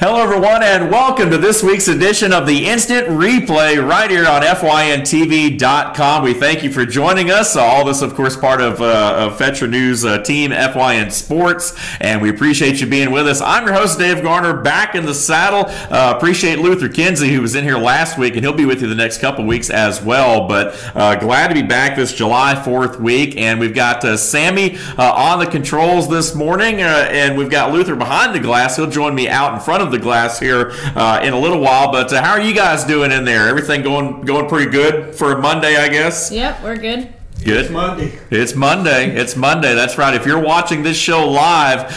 Hello, everyone, and welcome to this week's edition of the Instant Replay right here on FYNTV.com. We thank you for joining us. All this, of course, part of Fetra News team FYN Sports, and we appreciate you being with us. I'm your host, Dave Garner, back in the saddle. Appreciate Luther Kinsey, who was in here last week, and he'll be with you the next couple weeks as well. But glad to be back this July 4th week, and we've got Sammy on the controls this morning, and we've got Luther behind the glass. He'll join me out in front of the glass here in a little while, but how are you guys doing in there? Everything going pretty good for a Monday, I guess? Yep, we're good. Good. It's Monday. It's Monday. It's Monday. That's right. If you're watching this show live,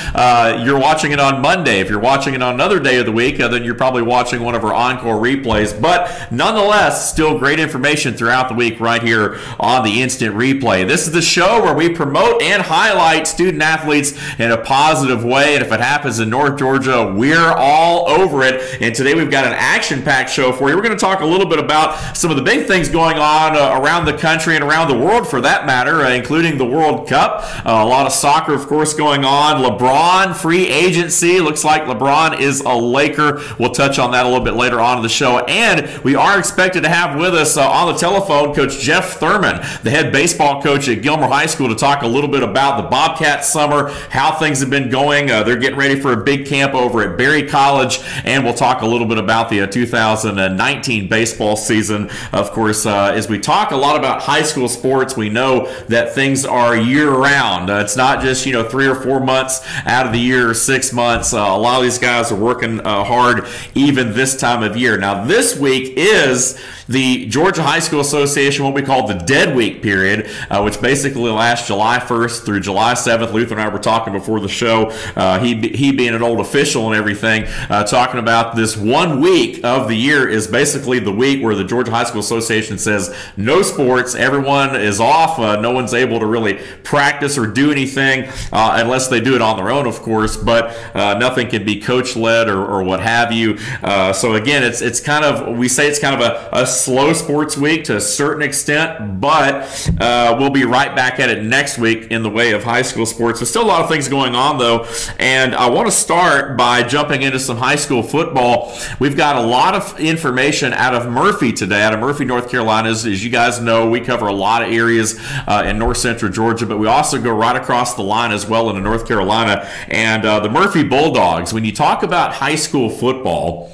you're watching it on Monday. If you're watching it on another day of the week, then you're probably watching one of our encore replays. But nonetheless, still great information throughout the week right here on the Instant Replay. This is the show where we promote and highlight student athletes in a positive way. And if it happens in North Georgia, we're all over it. And today we've got an action-packed show for you. We're going to talk a little bit about some of the big things going on around the country and around the world, for that matter, including the World Cup. A lot of soccer, of course, going on. LeBron, free agency. Looks like LeBron is a Laker. We'll touch on that a little bit later on in the show. And we are expected to have with us on the telephone Coach Jeff Thurman, the head baseball coach at Gilmer High School, to talk a little bit about the Bobcat summer, how things have been going. They're getting ready for a big camp over at Berry College, and we'll talk a little bit about the 2019 baseball season. Of course, as we talk a lot about high school sports, we know that things are year-round. It's not just 3 or 4 months out of the year, or 6 months. A lot of these guys are working hard even this time of year. Now, this week is the Georgia High School Association, what we call the Dead Week period, which basically lasts July 1st through July 7th. Luther and I were talking before the show, he being an old official and everything, talking about this 1 week of the year is basically the week where the Georgia High School Association says no sports, everyone is off. No one's able to really practice or do anything unless they do it on their own, of course, but nothing can be coach-led or what have you. So again, it's kind of, we say it's kind of a slow sports week to a certain extent, but we'll be right back at it next week in the way of high school sports. There's still a lot of things going on, though, and I want to start by jumping into some high school football. We've got a lot of information out of Murphy today, out of Murphy, North Carolina. As you guys know, we cover a lot of areas in north central Georgia, but we also go right across the line as well into North Carolina. And the Murphy Bulldogs, when you talk about high school football,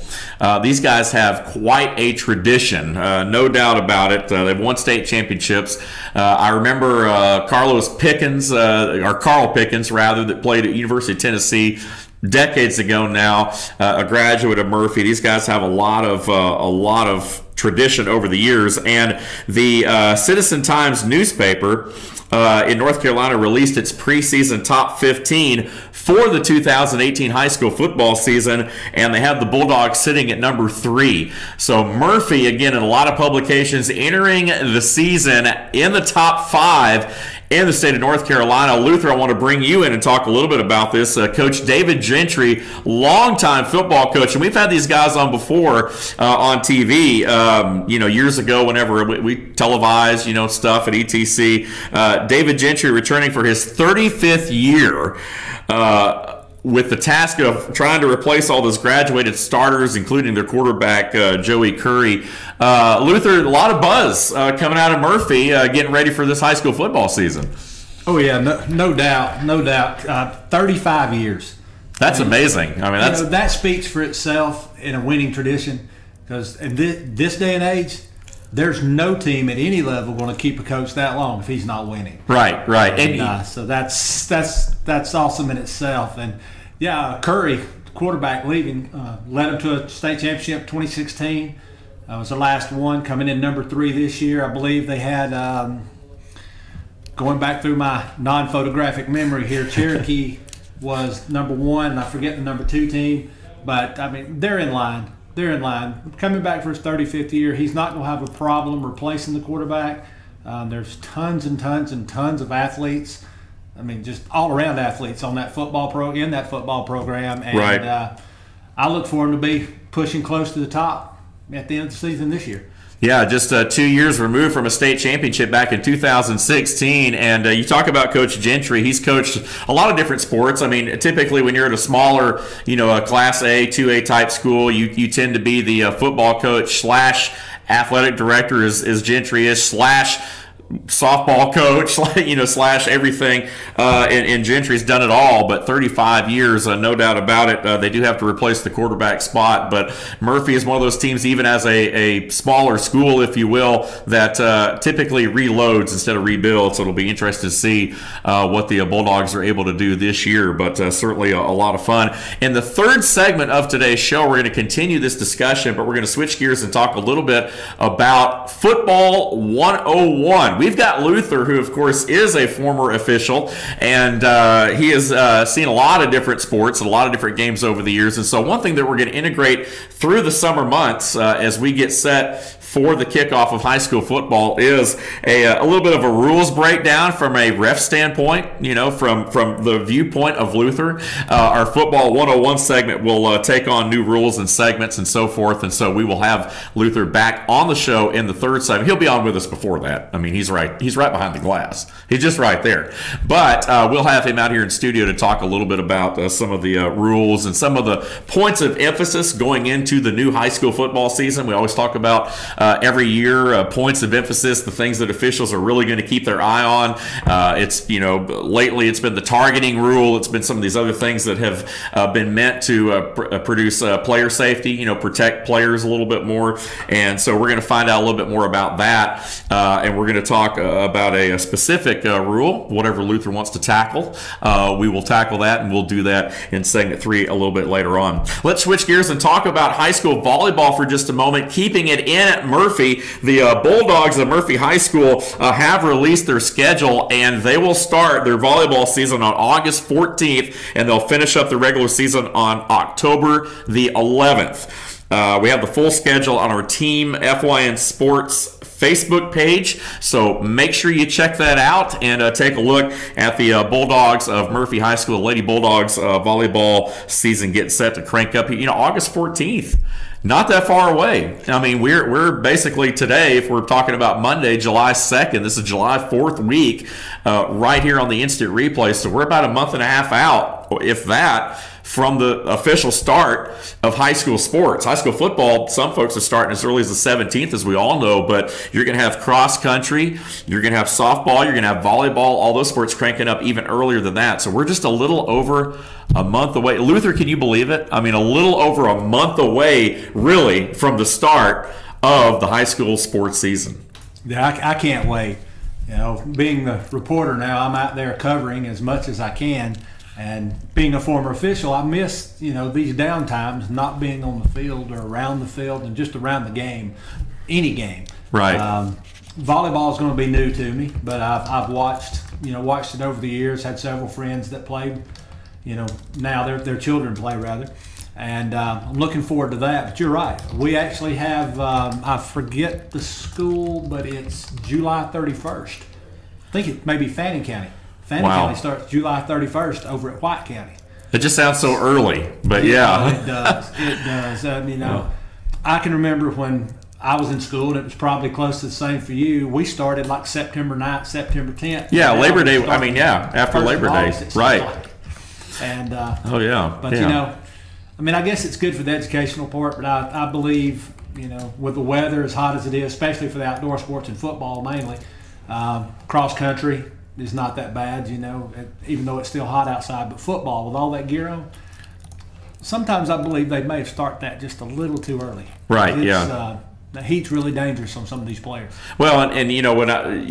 these guys have quite a tradition, no doubt about it. They've won state championships. I remember Carl Pickens, that played at University of Tennessee decades ago now, a graduate of Murphy. These guys have a lot of tradition over the years, and the Citizen Times newspaper in North Carolina released its preseason top 15 for the 2018 high school football season, and they have the Bulldogs sitting at number 3. So Murphy, again, in a lot of publications, entering the season in the top 5 in the state of North Carolina. Luther, I want to bring you in and talk a little bit about this. Coach David Gentry, longtime football coach, and we've had these guys on before on TV, years ago whenever we televised, stuff at ETC. David Gentry returning for his 35th year with the task of trying to replace all those graduated starters, including their quarterback, Joey Curry. Luther, a lot of buzz coming out of Murphy, getting ready for this high school football season. Oh, yeah, no doubt. 35 years. That's amazing. I mean, that speaks for itself in a winning tradition, because in this day and age, there's no team at any level going to keep a coach that long if he's not winning. Right. So that's awesome in itself. And yeah, Curry, quarterback, leaving, led him to a state championship 2016. Was the last one, coming in number 3 this year. I believe they had, going back through my non-photographic memory here, Cherokee was number 1, and I forget the number 2 team. But, I mean, they're in line. Coming back for his 35th year, he's not going to have a problem replacing the quarterback. There's tons and tons and tons of athletes. I mean, just all-around athletes on that football program. And right. I look for him to be pushing close to the top at the end of the season this year. Yeah, just 2 years removed from a state championship back in 2016. And you talk about Coach Gentry. He's coached a lot of different sports. I mean, typically when you're at a smaller, a Class A, 2A type school, you tend to be the football coach slash athletic director as Gentry is, slash softball coach, slash everything, and Gentry's done it all. But 35 years, no doubt about it. They do have to replace the quarterback spot, but Murphy is one of those teams, even as a smaller school, if you will, that typically reloads instead of rebuilds. So it'll be interesting to see what the Bulldogs are able to do this year, but certainly a lot of fun. In the third segment of today's show, we're going to continue this discussion, but we're going to switch gears and talk a little bit about Football 101. We've got Luther, who, of course, is a former official, and he has seen a lot of different sports and a lot of different games over the years. And so one thing that we're going to integrate through the summer months as we get set for the kickoff of high school football is a little bit of a rules breakdown from a ref standpoint, from the viewpoint of Luther. Our Football 101 segment will take on new rules and segments and so forth, and so we will have Luther back on the show in the third segment. He'll be on with us before that. I mean, he's right behind the glass. He's just right there. But we'll have him out here in studio to talk a little bit about some of the rules and some of the points of emphasis going into the new high school football season. We always talk about every year, points of emphasis, the things that officials are really going to keep their eye on. Lately it's been the targeting rule. It's been some of these other things that have been meant to produce player safety, protect players a little bit more. And so we're going to find out a little bit more about that. And we're going to talk about a specific rule, whatever Luther wants to tackle. We will tackle that, and we'll do that in segment 3 a little bit later on. Let's switch gears and talk about high school volleyball for just a moment, keeping it in at Murphy. The Bulldogs of Murphy High School have released their schedule, and they will start their volleyball season on August 14th, and they'll finish up the regular season on October the 11th. We have the full schedule on our Team FYN Sports Facebook page, so make sure you check that out and take a look at the Bulldogs of Murphy High School. Lady Bulldogs volleyball season getting set to crank up. August 14th. Not that far away. I mean, we're basically today, if we're talking about Monday, July 2nd, this is July 4th week, right here on the instant replay. So we're about a month and a half out, if that, from the official start of high school sports. High school football, some folks are starting as early as the 17th, as we all know, but you're going to have cross country, you're going to have softball, you're going to have volleyball, all those sports cranking up even earlier than that. So we're just a little over a month away. Luther, can you believe it? I mean, a little over a month away, really, from the start of the high school sports season. Yeah, I can't wait. Being the reporter now, I'm out there covering as much as I can. And being a former official, I miss, these downtimes, not being on the field or around the field and just around the game, any game. Right. Volleyball is going to be new to me, but I've watched it over the years, had several friends that played, now their children play rather. And I'm looking forward to that. But you're right. We actually have, I forget the school, but it's July 31st. I think it may be Fannin County. Fannin County starts July 31st over at White County. It just sounds so early, but yeah. It does. It does. I can remember when I was in school, and it was probably close to the same for you. We started like September 9th, September 10th. Yeah, Labor Day. After Labor Day. Right. And But I guess it's good for the educational part, but I believe, with the weather as hot as it is, especially for the outdoor sports and football mainly, cross country is not that bad, even though it's still hot outside. But football, with all that gear on, sometimes I believe they may have started that just a little too early. Right, The heat's really dangerous on some of these players. Well, and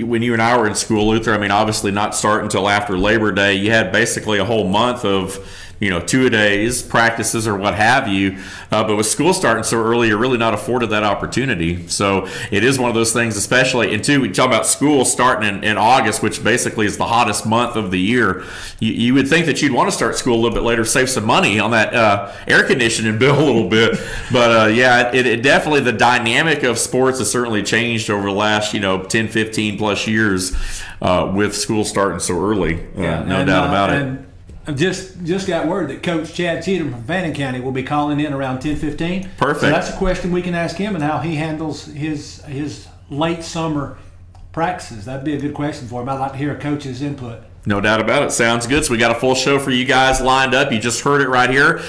when you and I were in school, Luther, obviously not start until after Labor Day. You had basically a whole month of 2-a-days, practices, or what have you. But with school starting so early, you're really not afforded that opportunity. So it is one of those things, especially, and two, we talk about school starting in August, which basically is the hottest month of the year. You would think that you'd want to start school a little bit later, save some money on that air conditioning bill a little bit. But it definitely, the dynamic of sports has certainly changed over the last 10, 15 plus years with school starting so early. No doubt about it. I've just got word that Coach Chad Cheatham from Fannin County will be calling in around 10:15. Perfect. So that's a question we can ask him and how he handles his late summer practices. That'd be a good question for him. I'd like to hear a coach's input. No doubt about it. Sounds good. So we got a full show for you guys lined up. You just heard it right here.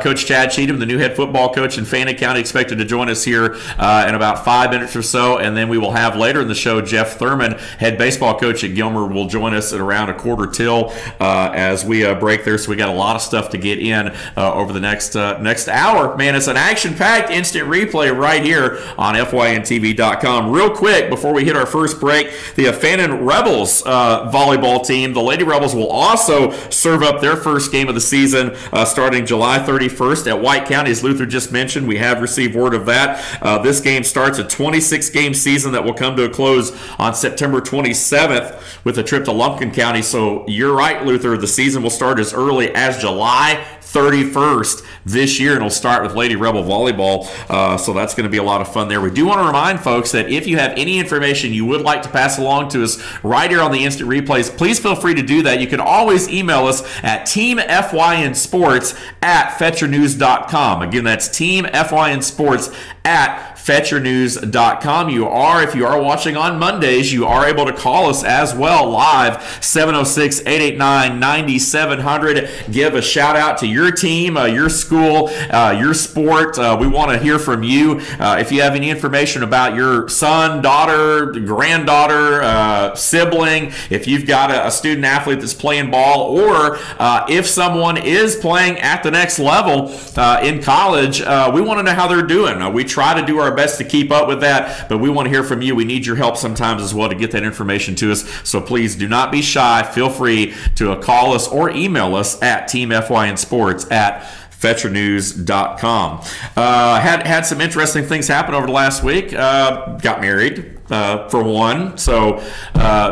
Coach Chad Cheatham, the new head football coach in Fannin County, expected to join us here in about 5 minutes or so. And then we will have later in the show Jeff Thurman, head baseball coach at Gilmer, will join us at around 1:15 as we break there. So we got a lot of stuff to get in over the next hour. Man, it's an action-packed instant replay right here on FYNTV.com. Real quick, before we hit our first break, the Fannin Rebels volleyball team, the Lady Rebels, will also serve up their first game of the season starting July 31st at White County. As Luther just mentioned, we have received word of that. This game starts a 26-game season that will come to a close on September 27th with a trip to Lumpkin County. So you're right, Luther. The season will start as early as July 31st this year, and it'll start with Lady Rebel Volleyball. So that's going to be a lot of fun there. We do want to remind folks that if you have any information you would like to pass along to us right here on the Instant Replays, please feel free to do that. You can always email us at teamfynsports@fetchernews.com. Again, that's teamfynsports@fetchernews.com. If you are watching on Mondays, you are able to call us as well live, 706-889-9700. Give a shout out to your team, your school, your sport. We want to hear from you. If you have any information about your son, daughter, granddaughter, sibling, if you've got a student athlete that's playing ball, or if someone is playing at the next level in college, we want to know how they're doing. We try to do our best to keep up with that, but we want to hear from you. We need your help sometimes as well to get that information to us. So please do not be shy. Feel free to call us or email us at teamfynsports@fetchernews.com. Had some interesting things happen over the last week. Got married. For one, so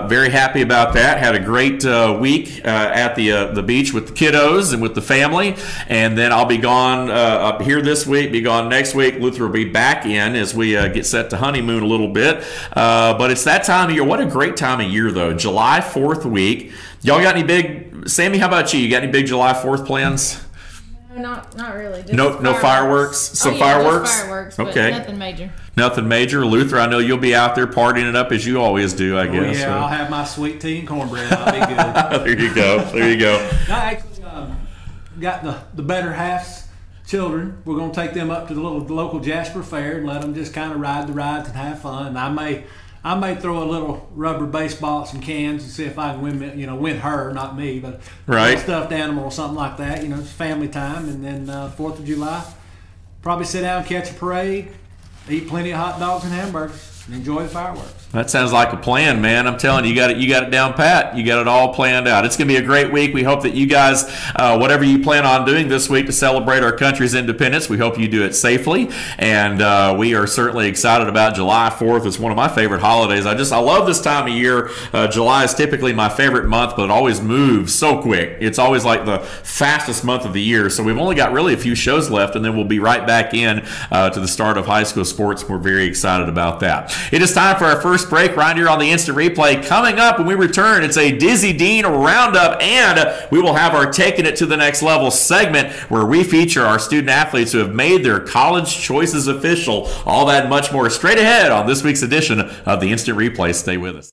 very happy about that. Had a great week at the beach with the kiddos and with the family, and then I'll be gone up here this week, be gone next week. Luther will be back in as we get set to honeymoon a little bit, but it's that time of year. What a great time of year, though. July 4th week. Y'all got any big, Sammy, how about you? You got any big July 4th plans? Not really. Just No fireworks? Some fireworks? Just fireworks, but okay. Nothing major. Nothing major. Luther, I know you'll be out there partying it up as you always do, I guess. Yeah, so. I'll have my sweet tea and cornbread. I'll be good. There you go. There you go. I actually got the better half's children. We're going to take them up to the local Jasper Fair and let them just kind of ride the rides and have fun. I may throw a little rubber baseball at some cans and see if I can win her, not me, but right. A stuffed animal or something like that. It's family time, and then 4th of July, probably sit down, catch a parade, eat plenty of hot dogs and hamburgers, and enjoy the fireworks. That sounds like a plan, man. I'm telling you, you got it down pat. You got it all planned out. It's going to be a great week. We hope that you guys, whatever you plan on doing this week to celebrate our country's independence, we hope you do it safely. And we are certainly excited about July 4th. It's one of my favorite holidays. I love this time of year. July is typically my favorite month, but it always moves so quick. It's always like the fastest month of the year. So we've only got really a few shows left, and then we'll be right back in to the start of high school sports. We're very excited about that. It is time for our first break right here on the Instant Replay. Coming up when we return, it's a Dizzy Dean Roundup, and we will have our Taking It to the Next Level segment where we feature our student athletes who have made their college choices official. All that and much more straight ahead on this week's edition of the Instant Replay. Stay with us.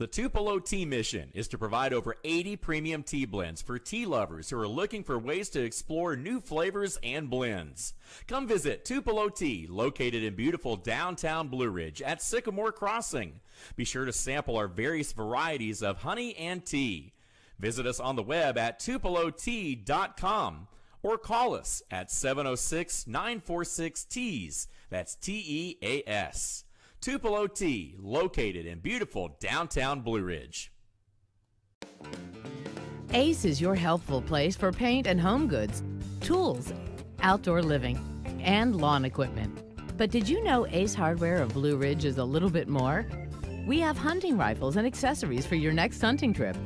The Tupelo Tea mission is to provide over 80 premium tea blends for tea lovers who are looking for ways to explore new flavors and blends. Come visit Tupelo Tea, located in beautiful downtown Blue Ridge at Sycamore Crossing. Be sure to sample our various varieties of honey and tea. Visit us on the web at tupelotea.com or call us at 706-946-TEAS. That's TEAS. Tupelo Tea, located in beautiful downtown Blue Ridge. Ace is your healthful place for paint and home goods, tools, outdoor living, and lawn equipment. But did you know Ace Hardware of Blue Ridge is a little bit more? We have hunting rifles and accessories for your next hunting trip.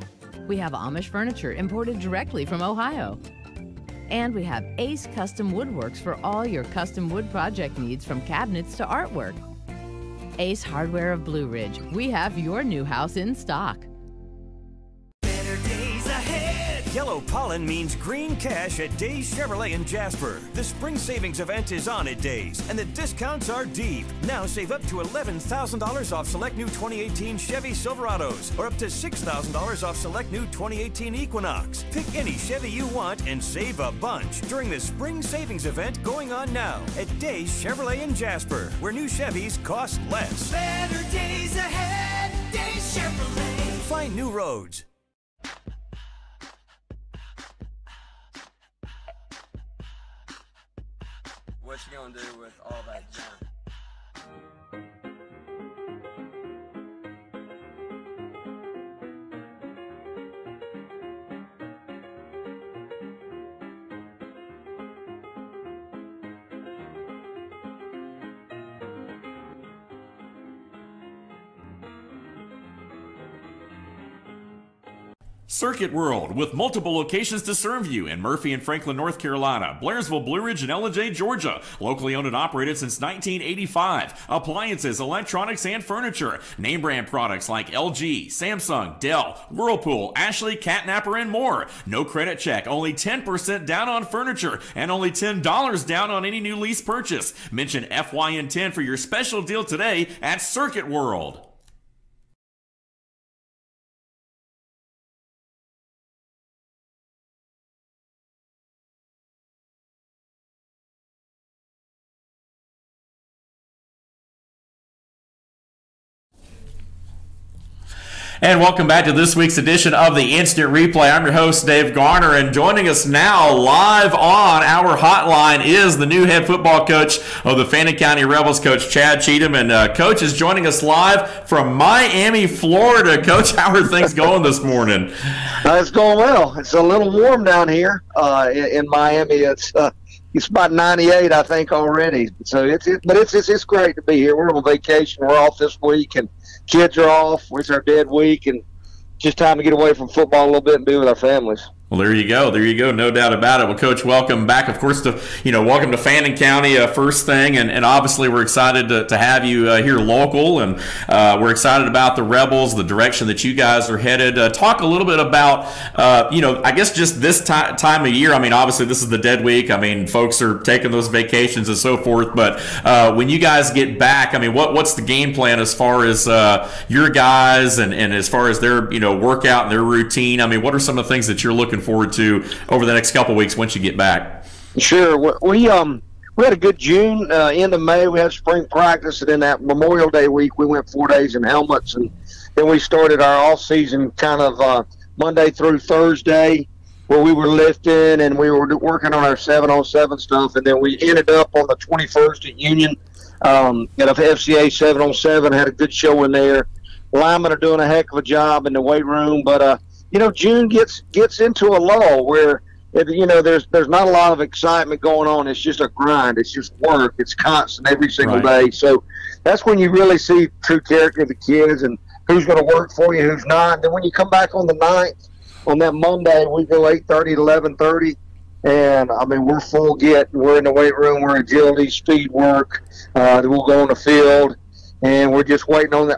We have Amish furniture imported directly from Ohio. And we have Ace Custom Woodworks for all your custom wood project needs, from cabinets to artwork. Ace Hardware of Blue Ridge. We have your new house in stock. Better days ahead. Yellow pollen means green cash at Days Chevrolet in Jasper. The spring savings event is on at Days, and the discounts are deep. Now save up to $11,000 off select new 2018 Chevy Silverados, or up to $6,000 off select new 2018 Equinox. Pick any Chevy you want and save a bunch during the spring savings event going on now at Days Chevrolet in Jasper, where new Chevys cost less. Better days ahead, Days Chevrolet. Find new roads. What you gonna do with all that junk? Circuit World, with multiple locations to serve you in Murphy and Franklin, North Carolina, Blairsville, Blue Ridge, and Ellen-J, Georgia. Locally owned and operated since 1985. Appliances, electronics, and furniture. Name brand products like LG, Samsung, Dell, Whirlpool, Ashley, Catnapper, and more. No credit check, only 10% down on furniture, and only $10 down on any new lease purchase. Mention FYN10 for your special deal today at Circuit World. And welcome back to this week's edition of the Instant Replay. I'm your host, Dave Garner, and joining us now live on our hotline is the new head football coach of the Fannin County Rebels, Coach Chad Cheatham. And Coach is joining us live from Miami, Florida. Coach, how are things going this morning? It's going well. It's a little warm down here in Miami. It's about 98, I think, already. So it's great to be here. We're on vacation. We're off this week, and kids are off. It's our dead week, and just time to get away from football a little bit and be with our families. Well, there you go. There you go. No doubt about it. Well, Coach, welcome back, of course, to welcome to Fannin County, first thing, and obviously we're excited to have you here local, and we're excited about the Rebels, the direction that you guys are headed. Talk a little bit about, I guess just this time of year. I mean, obviously this is the dead week. I mean, folks are taking those vacations and so forth, but when you guys get back, I mean, what's the game plan as far as your guys and as far as their workout and their routine? I mean, what are some of the things that you're looking forward to over the next couple of weeks once you get back? Sure. We had a good June. End of May, we had spring practice, and then that Memorial Day week, we went 4 days in helmets, and then we started our off season kind of Monday through Thursday, where we were lifting and we were working on our 7-on-7 stuff, and then we ended up on the 21st at Union at a FCA 7-on-7. Had a good show in there. Linemen are doing a heck of a job in the weight room, but June gets into a lull where there's not a lot of excitement going on. It's just a grind. It's just work. It's constant every single day. So that's when you really see true character of the kids and who's going to work for you, who's not. And then when you come back on the 9th, on that Monday, we go 8:30 to 11:30, and I mean we're full get. We're in the weight room. We're agility, speed work. We'll go on the field. And we're just waiting on the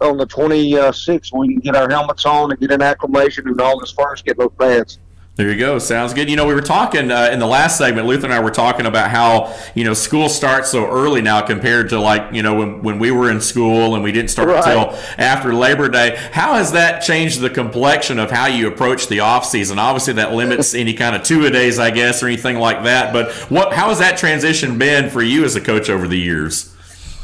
26th. We can get our helmets on and get an acclimation, and August 1st get those pads. There you go. Sounds good. We were talking in the last segment, Luther and I were talking about how, school starts so early now compared to when we were in school and we didn't start until after Labor Day. How has that changed the complexion of how you approach the off season? Obviously that limits any kind of two-a-days, I guess, or anything like that. But how has that transition been for you as a coach over the years?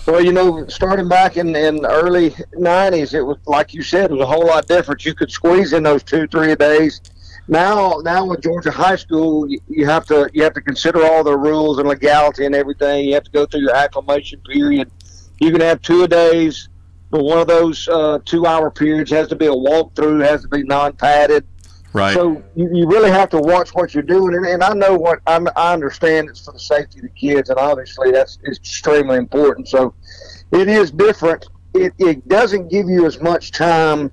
Well, starting back in the early 90s, it was, like you said, it was a whole lot different. You could squeeze in those 2-3 days. Now with Georgia High School, you have to consider all the rules and legality and everything. You have to go through your acclimation period. You can have 2 days, but one of those 2-hour periods has to be a walkthrough, has to be non-padded. Right. So you really have to watch what you're doing, and I know what I understand it's for the safety of the kids, and obviously that's extremely important. So it is different. It doesn't give you as much time,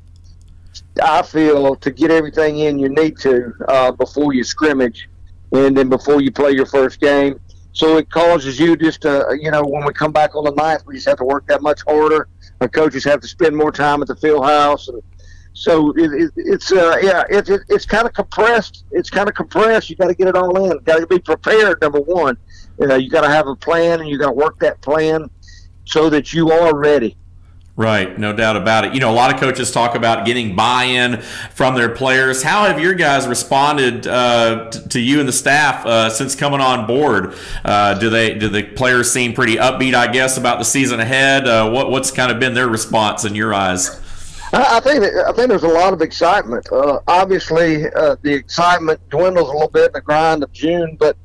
I feel, to get everything in you need to before you scrimmage. and then before you play your first game. So it causes you just to, when we come back on the 9th, we just have to work that much harder. Our coaches have to spend more time at the field house, and so it's kind of compressed. It's kind of compressed. You got to get it all in. Got to be prepared. Number one, you got to have a plan, and you got to work that plan so that you are ready. Right, no doubt about it. A lot of coaches talk about getting buy-in from their players. How have your guys responded to you and the staff since coming on board? Do the players seem pretty upbeat, I guess, about the season ahead? What's kind of been their response in your eyes? I think there's a lot of excitement. Obviously, the excitement dwindles a little bit in the grind of June, but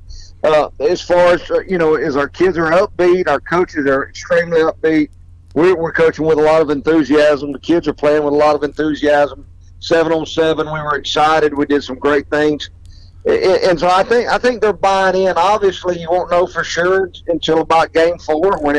as far as as our kids are upbeat, our coaches are extremely upbeat. We're coaching with a lot of enthusiasm. The kids are playing with a lot of enthusiasm. 7-on-7, we were excited. We did some great things, and so I think they're buying in. Obviously, you won't know for sure until about Game 4 when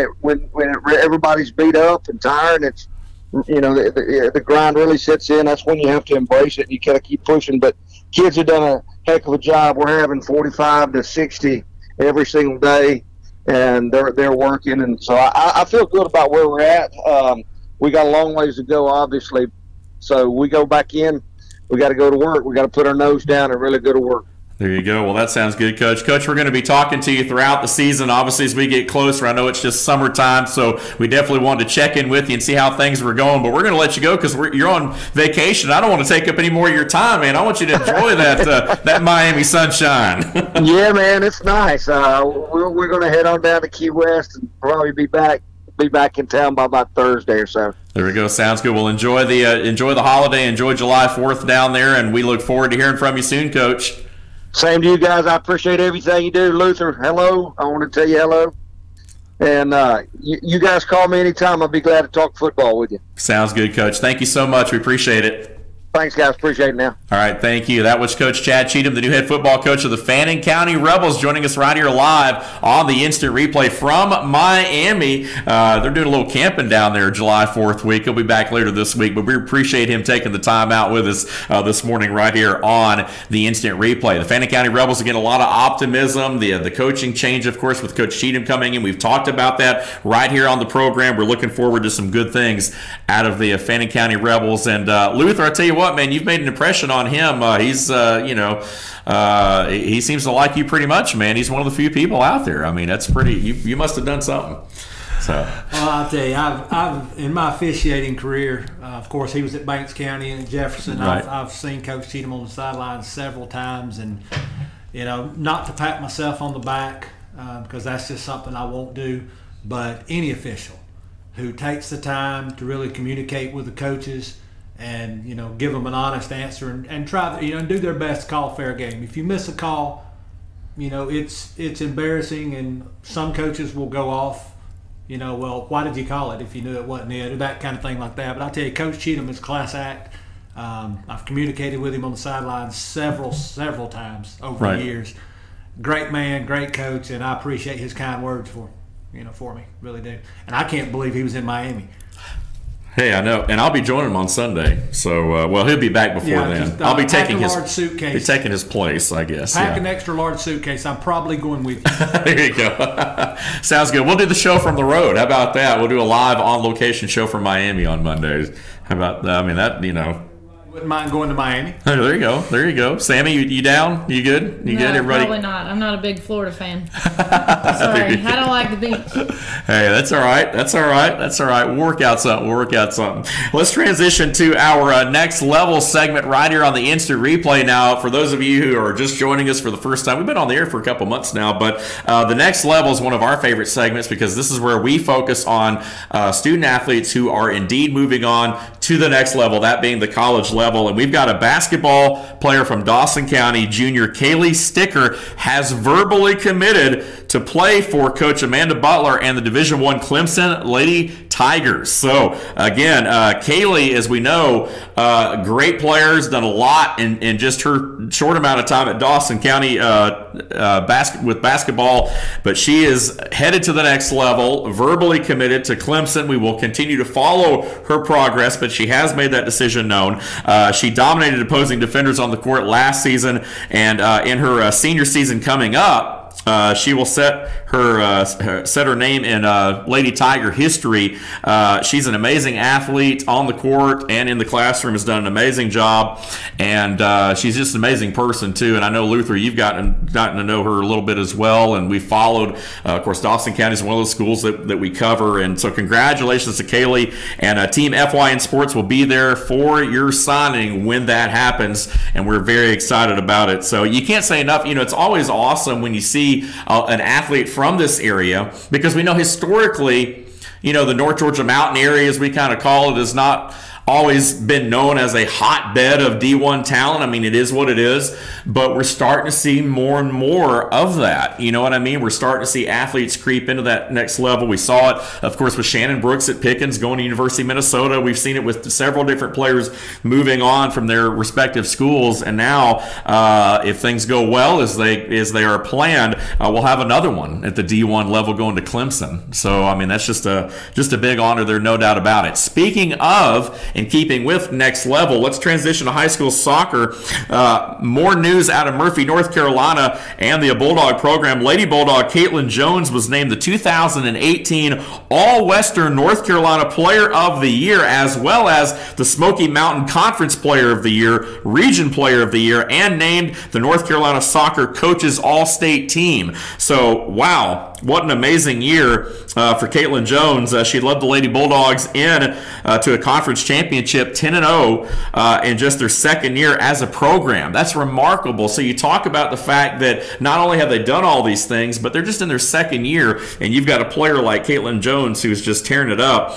everybody's beat up and tired. It's the grind really sets in. That's when you have to embrace it. And you gotta keep pushing. But kids have done a heck of a job. We're having 45 to 60 every single day, and they're working, and so I feel good about where we're at. We got a long ways to go, obviously, so we go back in. We got to go to work. We got to put our nose down and really go to work. There you go. Well, that sounds good, Coach. Coach, we're going to be talking to you throughout the season, obviously, as we get closer. I know it's just summertime, so we definitely wanted to check in with you and see how things were going. But we're going to let you go because you're on vacation. I don't want to take up any more of your time, man. I want you to enjoy that Miami sunshine. Yeah, man, it's nice. We're going to head on down to Key West and probably be back in town by about Thursday or so. There we go. Sounds good. Well, enjoy the holiday. Enjoy July 4th down there, and we look forward to hearing from you soon, Coach. Same to you guys. I appreciate everything you do. Luther, hello. I want to tell you hello. And you guys call me anytime. I'll be glad to talk football with you. Sounds good, Coach. Thank you so much. We appreciate it. Thanks, guys. Appreciate it now. All right, thank you. That was Coach Chad Cheatham, the new head football coach of the Fannin County Rebels, joining us right here live on the instant replay from Miami. They're doing a little camping down there July 4th week. He'll be back later this week, but we appreciate him taking the time out with us this morning right here on the instant replay. The Fannin County Rebels, again, a lot of optimism. The coaching change, of course, with Coach Cheatham coming in. We've talked about that right here on the program. We're looking forward to some good things out of the Fannin County Rebels. And Luther, I tell you what, man, you've made an impression on him. He's, he seems to like you pretty much, man. He's one of the few people out there. I mean, that's pretty. You must have done something. So. Well, I'll tell you, I've in my officiating career, of course, he was at Banks County and at Jefferson. Right. I've seen Coach Cheatham on the sidelines several times, and not to pat myself on the back because that's just something I won't do. But any official who takes the time to really communicate with the coaches and give them an honest answer and try to do their best to call a fair game. If you miss a call, it's embarrassing, and some coaches will go off. Well, why did you call it if you knew it wasn't it, or that kind of thing like that. But I tell you, Coach Cheatham is a class act. I've communicated with him on the sidelines several times over the years. Great man, great coach, and I appreciate his kind words for me, really do. And I can't believe he was in Miami. Hey, I know, and I'll be joining him on Sunday. So, he'll be back before then. Just, I'll be taking large suitcase. Be taking his place, I guess. Pack an extra large suitcase. I'm probably going with you. There you go. Sounds good. We'll do the show from the road. How about that? We'll do a live on-location show from Miami on Mondays. How about that? I mean, that. Wouldn't mind going to Miami. Oh, there you go. Sammy, you down? You good? You good? Everybody? Probably not. I'm not a big Florida fan. Sorry, I don't like the beach. Hey, that's all right. We'll work out something. Let's transition to our next level segment right here on the instant replay. Now, for those of you who are just joining us for the first time, we've been on the air for a couple months now, but the next level is one of our favorite segments because this is where we focus on student athletes who are indeed moving on to the next level, that being the college level. And we've got a basketball player from Dawson County, junior Kaylee Sticker, has verbally committed to play for Coach Amanda Butler and the Division I Clemson Lady Tigers. So, again, Kaylee, as we know, great player, has done a lot in just her short amount of time at Dawson County with basketball, but she is headed to the next level, verbally committed to Clemson. We will continue to follow her progress, but said she has made that decision known. She dominated opposing defenders on the court last season, and in her senior season coming up, she will set her name in Lady Tiger history. She's an amazing athlete on the court and in the classroom, has done an amazing job, and she's just an amazing person too. And I know, Luther, you've gotten to know her a little bit as well, and we followed. Of course, Dawson County is one of those schools that we cover, and so congratulations to Kaylee, and Team FYN Sports will be there for your signing when that happens, and we're very excited about it. So you can't say enough. It's always awesome when you see an athlete from this area, because we know historically, the North Georgia Mountain area, as we kind of call it, is not always been known as a hotbed of D1 talent. I mean, it is what it is, but we're starting to see more and more of that. You know what I mean? We're starting to see athletes creep into that next level. We saw it, of course, with Shannon Brooks at Pickens going to University of Minnesota. We've seen it with several different players moving on from their respective schools, and now if things go well as they are planned, we'll have another one at the D1 level going to Clemson. So I mean, that's just a big honor there, no doubt about it. Speaking of, in keeping with next level, let's transition to high school soccer. More news out of Murphy, North Carolina, and the Bulldog program. Lady Bulldog Caitlin Jones was named the 2018 All-Western North Carolina Player of the Year, as well as the Smoky Mountain Conference Player of the Year, Region Player of the Year, and named the North Carolina Soccer Coaches All-State Team. So, wow, what an amazing year for Caitlin Jones. She led the Lady Bulldogs to a conference championship, 10-0 in just their second year as a program. That's remarkable. So you talk about the fact that not only have they done all these things, but they're just in their second year, and you've got a player like Caitlin Jones who's just tearing it up.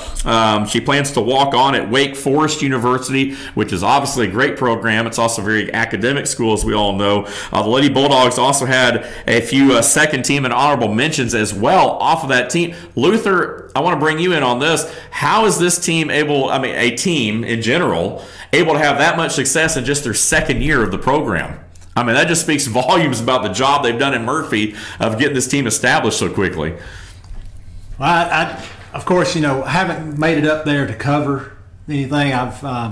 She plans to walk on at Wake Forest University, which is obviously a great program. It's also a very academic school, as we all know. The Lady Bulldogs also had a few second team and honorable mentions as well off of that team. Luther, I want to bring you in on this. How is this team a team in general, able to have that much success in just their second year of the program? I mean, that just speaks volumes about the job they've done in Murphy of getting this team established so quickly. Well, I of course, haven't made it up there to cover anything.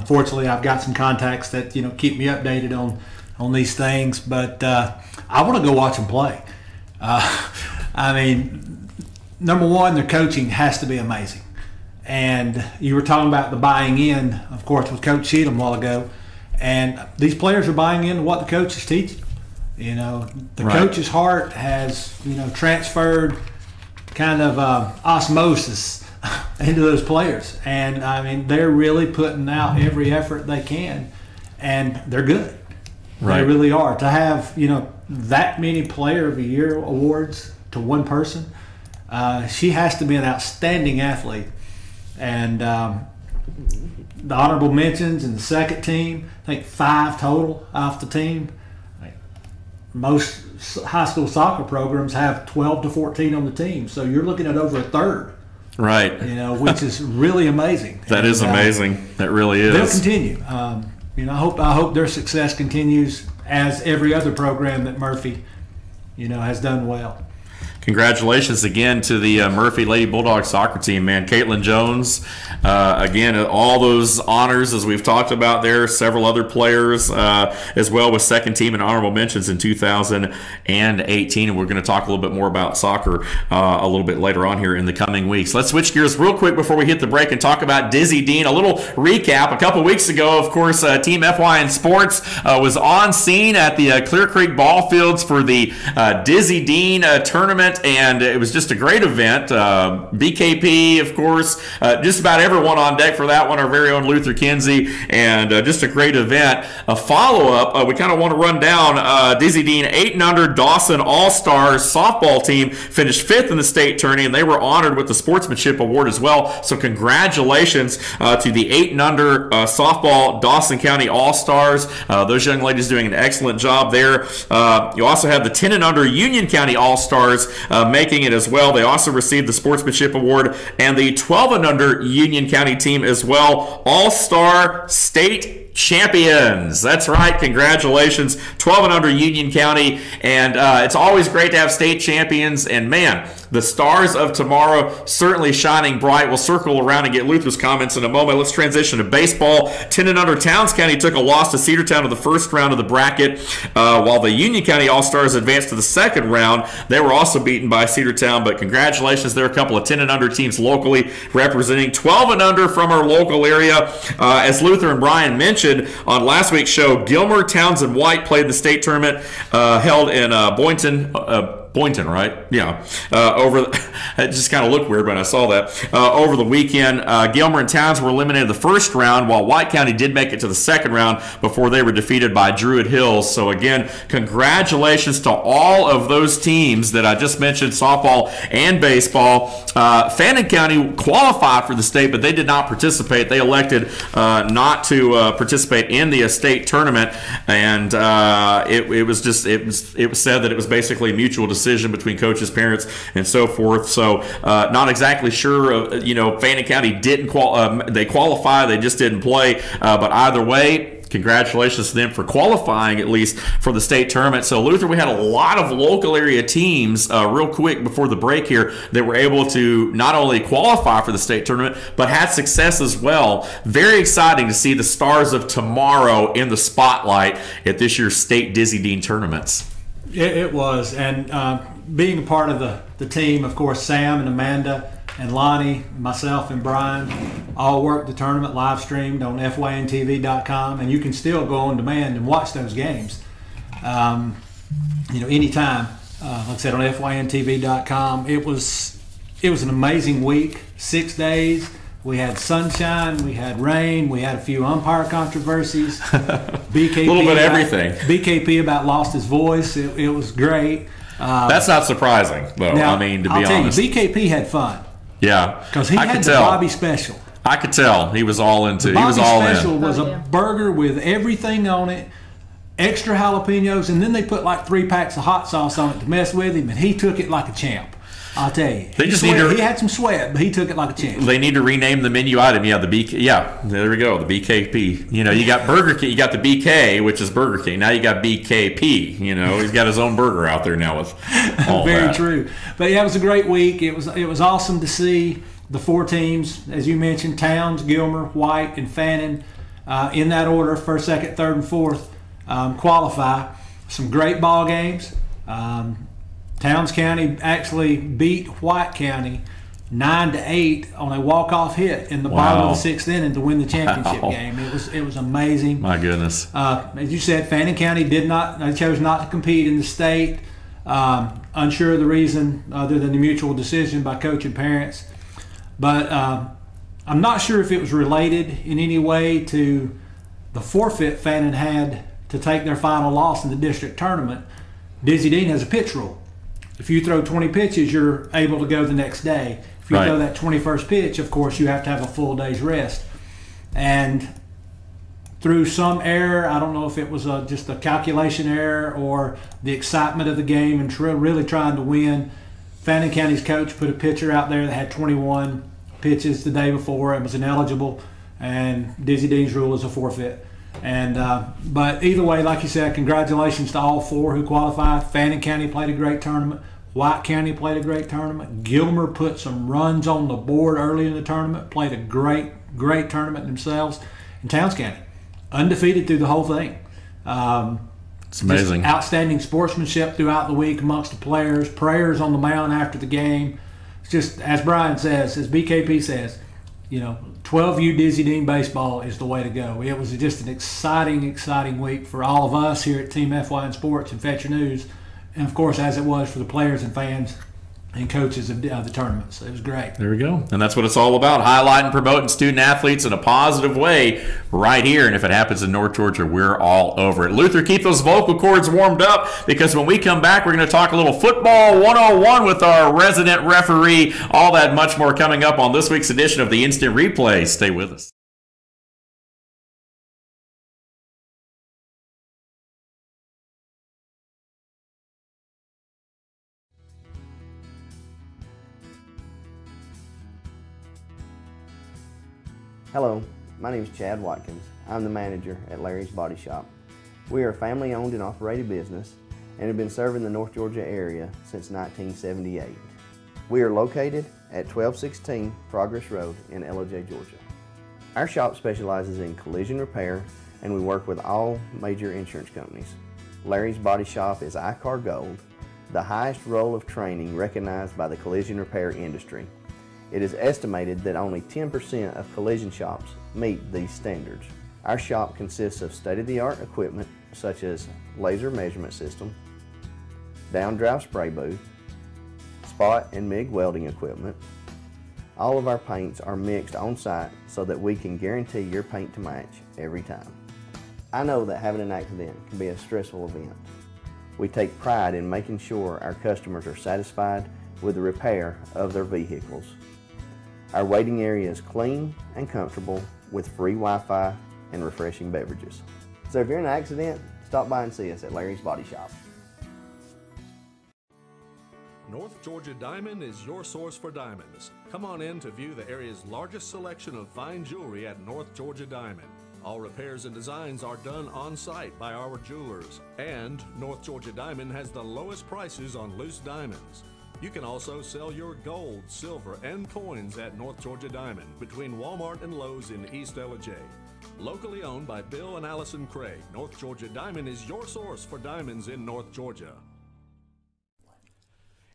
Fortunately, I've got some contacts that, keep me updated on these things, but I want to go watch them play. I mean, number one, their coaching has to be amazing. And you were talking about the buying in, of course, with Coach Cheatham a while ago. And these players are buying in what the coach is teaching. The coach's heart has, transferred kind of osmosis into those players. And, I mean, they're really putting out every effort they can. And they're good. Right. They really are. To have, that many Player of the Year awards to one person, she has to be an outstanding athlete. And the honorable mentions in the second team, I think 5 total off the team. Most high school soccer programs have 12 to 14 on the team, so you're looking at over a third. Right. Which is really amazing. That is amazing. That really is. They'll continue. I hope their success continues, as every other program that Murphy, has done well. Congratulations again to the Murphy Lady Bulldog soccer team, man. Caitlin Jones, again, all those honors as we've talked about there. Several other players as well with second team and honorable mentions in 2018. And we're going to talk a little bit more about soccer a little bit later on here in the coming weeks. Let's switch gears real quick before we hit the break and talk about Dizzy Dean. A little recap. A couple weeks ago, of course, Team FYN Sports was on scene at the Clear Creek Ball Fields for the Dizzy Dean tournament. And it was just a great event. BKP, of course, just about everyone on deck for that one, our very own Luther Kinsey, and just a great event. A follow-up, we kind of want to run down Dizzy Dean 8-under Dawson All-Stars softball team finished 5th in the state tourney, and they were honored with the Sportsmanship Award as well. So congratulations to the 8-under softball Dawson County All-Stars. Those young ladies doing an excellent job there. You also have the 10-under Union County All-Stars making it as well. They also received the Sportsmanship Award, and the 12-and-under Union County team as well. All-Star State champions. That's right. Congratulations. 12 and under Union County. And it's always great to have state champions. And man, the stars of tomorrow certainly shining bright. We'll circle around and get Luther's comments in a moment. Let's transition to baseball. 10 and under Towns County took a loss to Cedartown in the first round of the bracket, while the Union County All-Stars advanced to the second round. They were also beaten by Cedartown, but congratulations. There are a couple of 10 and under teams locally representing 12 and under from our local area. As Luther and Brian mentioned on last week's show, Gilmer, Towns, and White played the state tournament held in Boynton, right? Yeah. It just kind of looked weird when I saw that. Over the weekend, Gilmer and Towns were eliminated the first round, while White County did make it to the second round before they were defeated by Druid Hills. So again, congratulations to all of those teams that I just mentioned, softball and baseball. Fannin County qualified for the state, but they did not participate. They elected not to participate in the state tournament, and it was said that it was basically a mutual decision between coaches, parents, and so forth. So not exactly sure. Fannin County didn't they qualify, they just didn't play. But either way, congratulations to them for qualifying at least for the state tournament. So Luther, we had a lot of local area teams real quick before the break here that were able to not only qualify for the state tournament but had success as well. Very exciting to see the stars of tomorrow in the spotlight at this year's state Dizzy Dean tournaments. It was, and being a part of the team, of course, Sam and Amanda and Lonnie, myself and Brian all worked the tournament live streamed on fyntv.com, and you can still go on demand and watch those games, anytime. Like I said, on fyntv.com. It was an amazing week, 6 days. We had sunshine, we had rain, we had a few umpire controversies. BKP a little bit of everything. BKP about lost his voice. It was great. That's not surprising, though. Now, to be I'll tell honest. You, BKP had fun. Yeah. Because he had the Bobby Special. I could tell. He was all into it. The He was all Bobby Special in. was a burger with everything on it, extra jalapenos, and then they put like 3 packs of hot sauce on it to mess with him, and he took it like a champ. I'll tell you. He had some sweat, but he took it like a champ. They need to rename the menu item. Yeah, the BK. Yeah, there we go. The BKP. You got Burger King. You got the BK, which is Burger King. Now you got BKP. He's got his own burger out there now with all Very that. true. But yeah, it was a great week. It was awesome to see the 4 teams, as you mentioned, Towns, Gilmer, White, and Fannin, in that order, first, second, third, and fourth, qualify. Some great ball games. Towns County actually beat White County 9-8 on a walk-off hit in the bottom of the 6th inning to win the championship game. It was amazing. My goodness. As you said, Fannin County chose not to compete in the state. Unsure of the reason other than the mutual decision by coach and parents. But I'm not sure if it was related in any way to the forfeit Fannin had to take their final loss in the district tournament. Dizzy Dean has a pitch rule. If you throw 20 pitches, you're able to go the next day. If you throw that 21st pitch, of course, you have to have a full day's rest. And through some error, I don't know if it was just a calculation error or the excitement of the game and really trying to win, Fannin County's coach put a pitcher out there that had 21 pitches the day before and was ineligible, and Dizzy Dean's rule is a forfeit. And but either way, like you said, congratulations to all 4 who qualified. Fannin County played a great tournament. White County played a great tournament. Gilmer put some runs on the board early in the tournament, played a great tournament themselves. And Towns County, undefeated through the whole thing. It's amazing. Just outstanding sportsmanship throughout the week amongst the players, prayers on the mound after the game. It's just, as Brian says, as BKP says, 12U Dizzy Dean baseball is the way to go. It was just an exciting week for all of us here at Team FYN Sports and Fetcher News, and of course, as it was for the players and fans and coaches of the tournaments. It was great. There we go. And that's what it's all about, highlighting, promoting student athletes in a positive way right here. And if it happens in North Georgia, we're all over it. Luther, keep those vocal cords warmed up, because when we come back, we're going to talk a little football 101 with our resident referee. All that much more coming up on this week's edition of the Instant Replay. Stay with us. Hello, My name is Chad Watkins. I'm the manager at Larry's Body Shop. We are a family-owned and operated business and have been serving the North Georgia area since 1978. We are located at 1216 Progress Road in LOJ, Georgia. Our shop specializes in collision repair, and we work with all major insurance companies. Larry's Body Shop is ICAR Gold, the highest role of training recognized by the collision repair industry. It is estimated that only 10% of collision shops meet these standards. Our shop consists of state-of-the-art equipment such as laser measurement system, down-drive spray booth, spot and MIG welding equipment. All of our paints are mixed on site so that we can guarantee your paint to match every time. I know that having an accident can be a stressful event. We take pride in making sure our customers are satisfied with the repair of their vehicles. Our waiting area is clean and comfortable with free Wi-Fi and refreshing beverages. So if you're in an accident, stop by and see us at Larry's Body Shop. North Georgia Diamond is your source for diamonds. Come on in to view the area's largest selection of fine jewelry at North Georgia Diamond. All repairs and designs are done on site by our jewelers. And North Georgia Diamond has the lowest prices on loose diamonds. You can also sell your gold, silver, and coins at North Georgia Diamond between Walmart and Lowe's in East LJ. Locally owned by Bill and Allison Craig, North Georgia Diamond is your source for diamonds in North Georgia.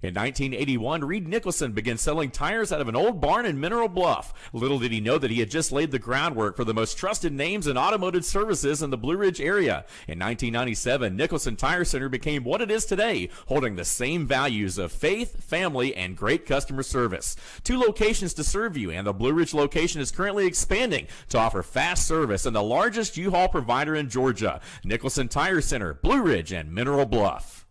In 1981, Reed Nicholson began selling tires out of an old barn in Mineral Bluff. Little did he know that he had just laid the groundwork for the most trusted names in automotive services in the Blue Ridge area. In 1997, Nicholson Tire Center became what it is today, holding the same values of faith, family, and great customer service. 2 locations to serve you, and the Blue Ridge location is currently expanding to offer fast service and the largest U-Haul provider in Georgia. Nicholson Tire Center, Blue Ridge, and Mineral Bluff.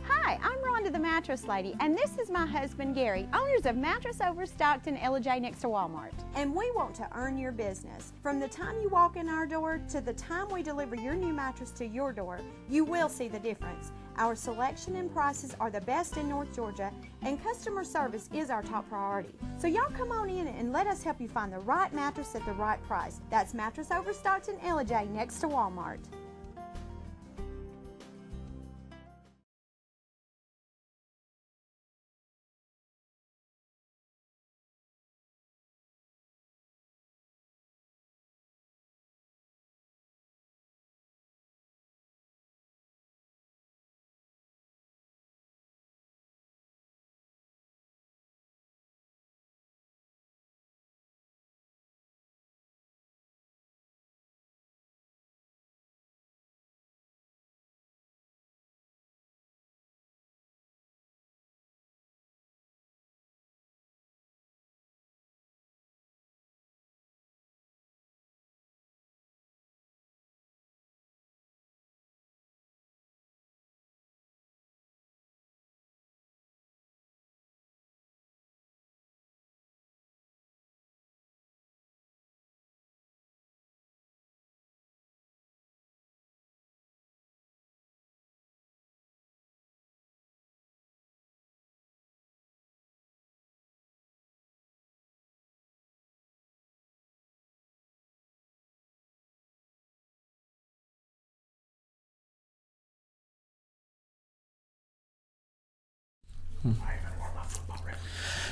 Hi, I'm Rhonda the Mattress Lady, and this is my husband Gary, owners of Mattress Overstocked in LJ next to Walmart. And we want to earn your business. From the time you walk in our door to the time we deliver your new mattress to your door, you will see the difference. Our selection and prices are the best in North Georgia, and customer service is our top priority. So y'all come on in and let us help you find the right mattress at the right price. That's Mattress Overstocked in LJ next to Walmart.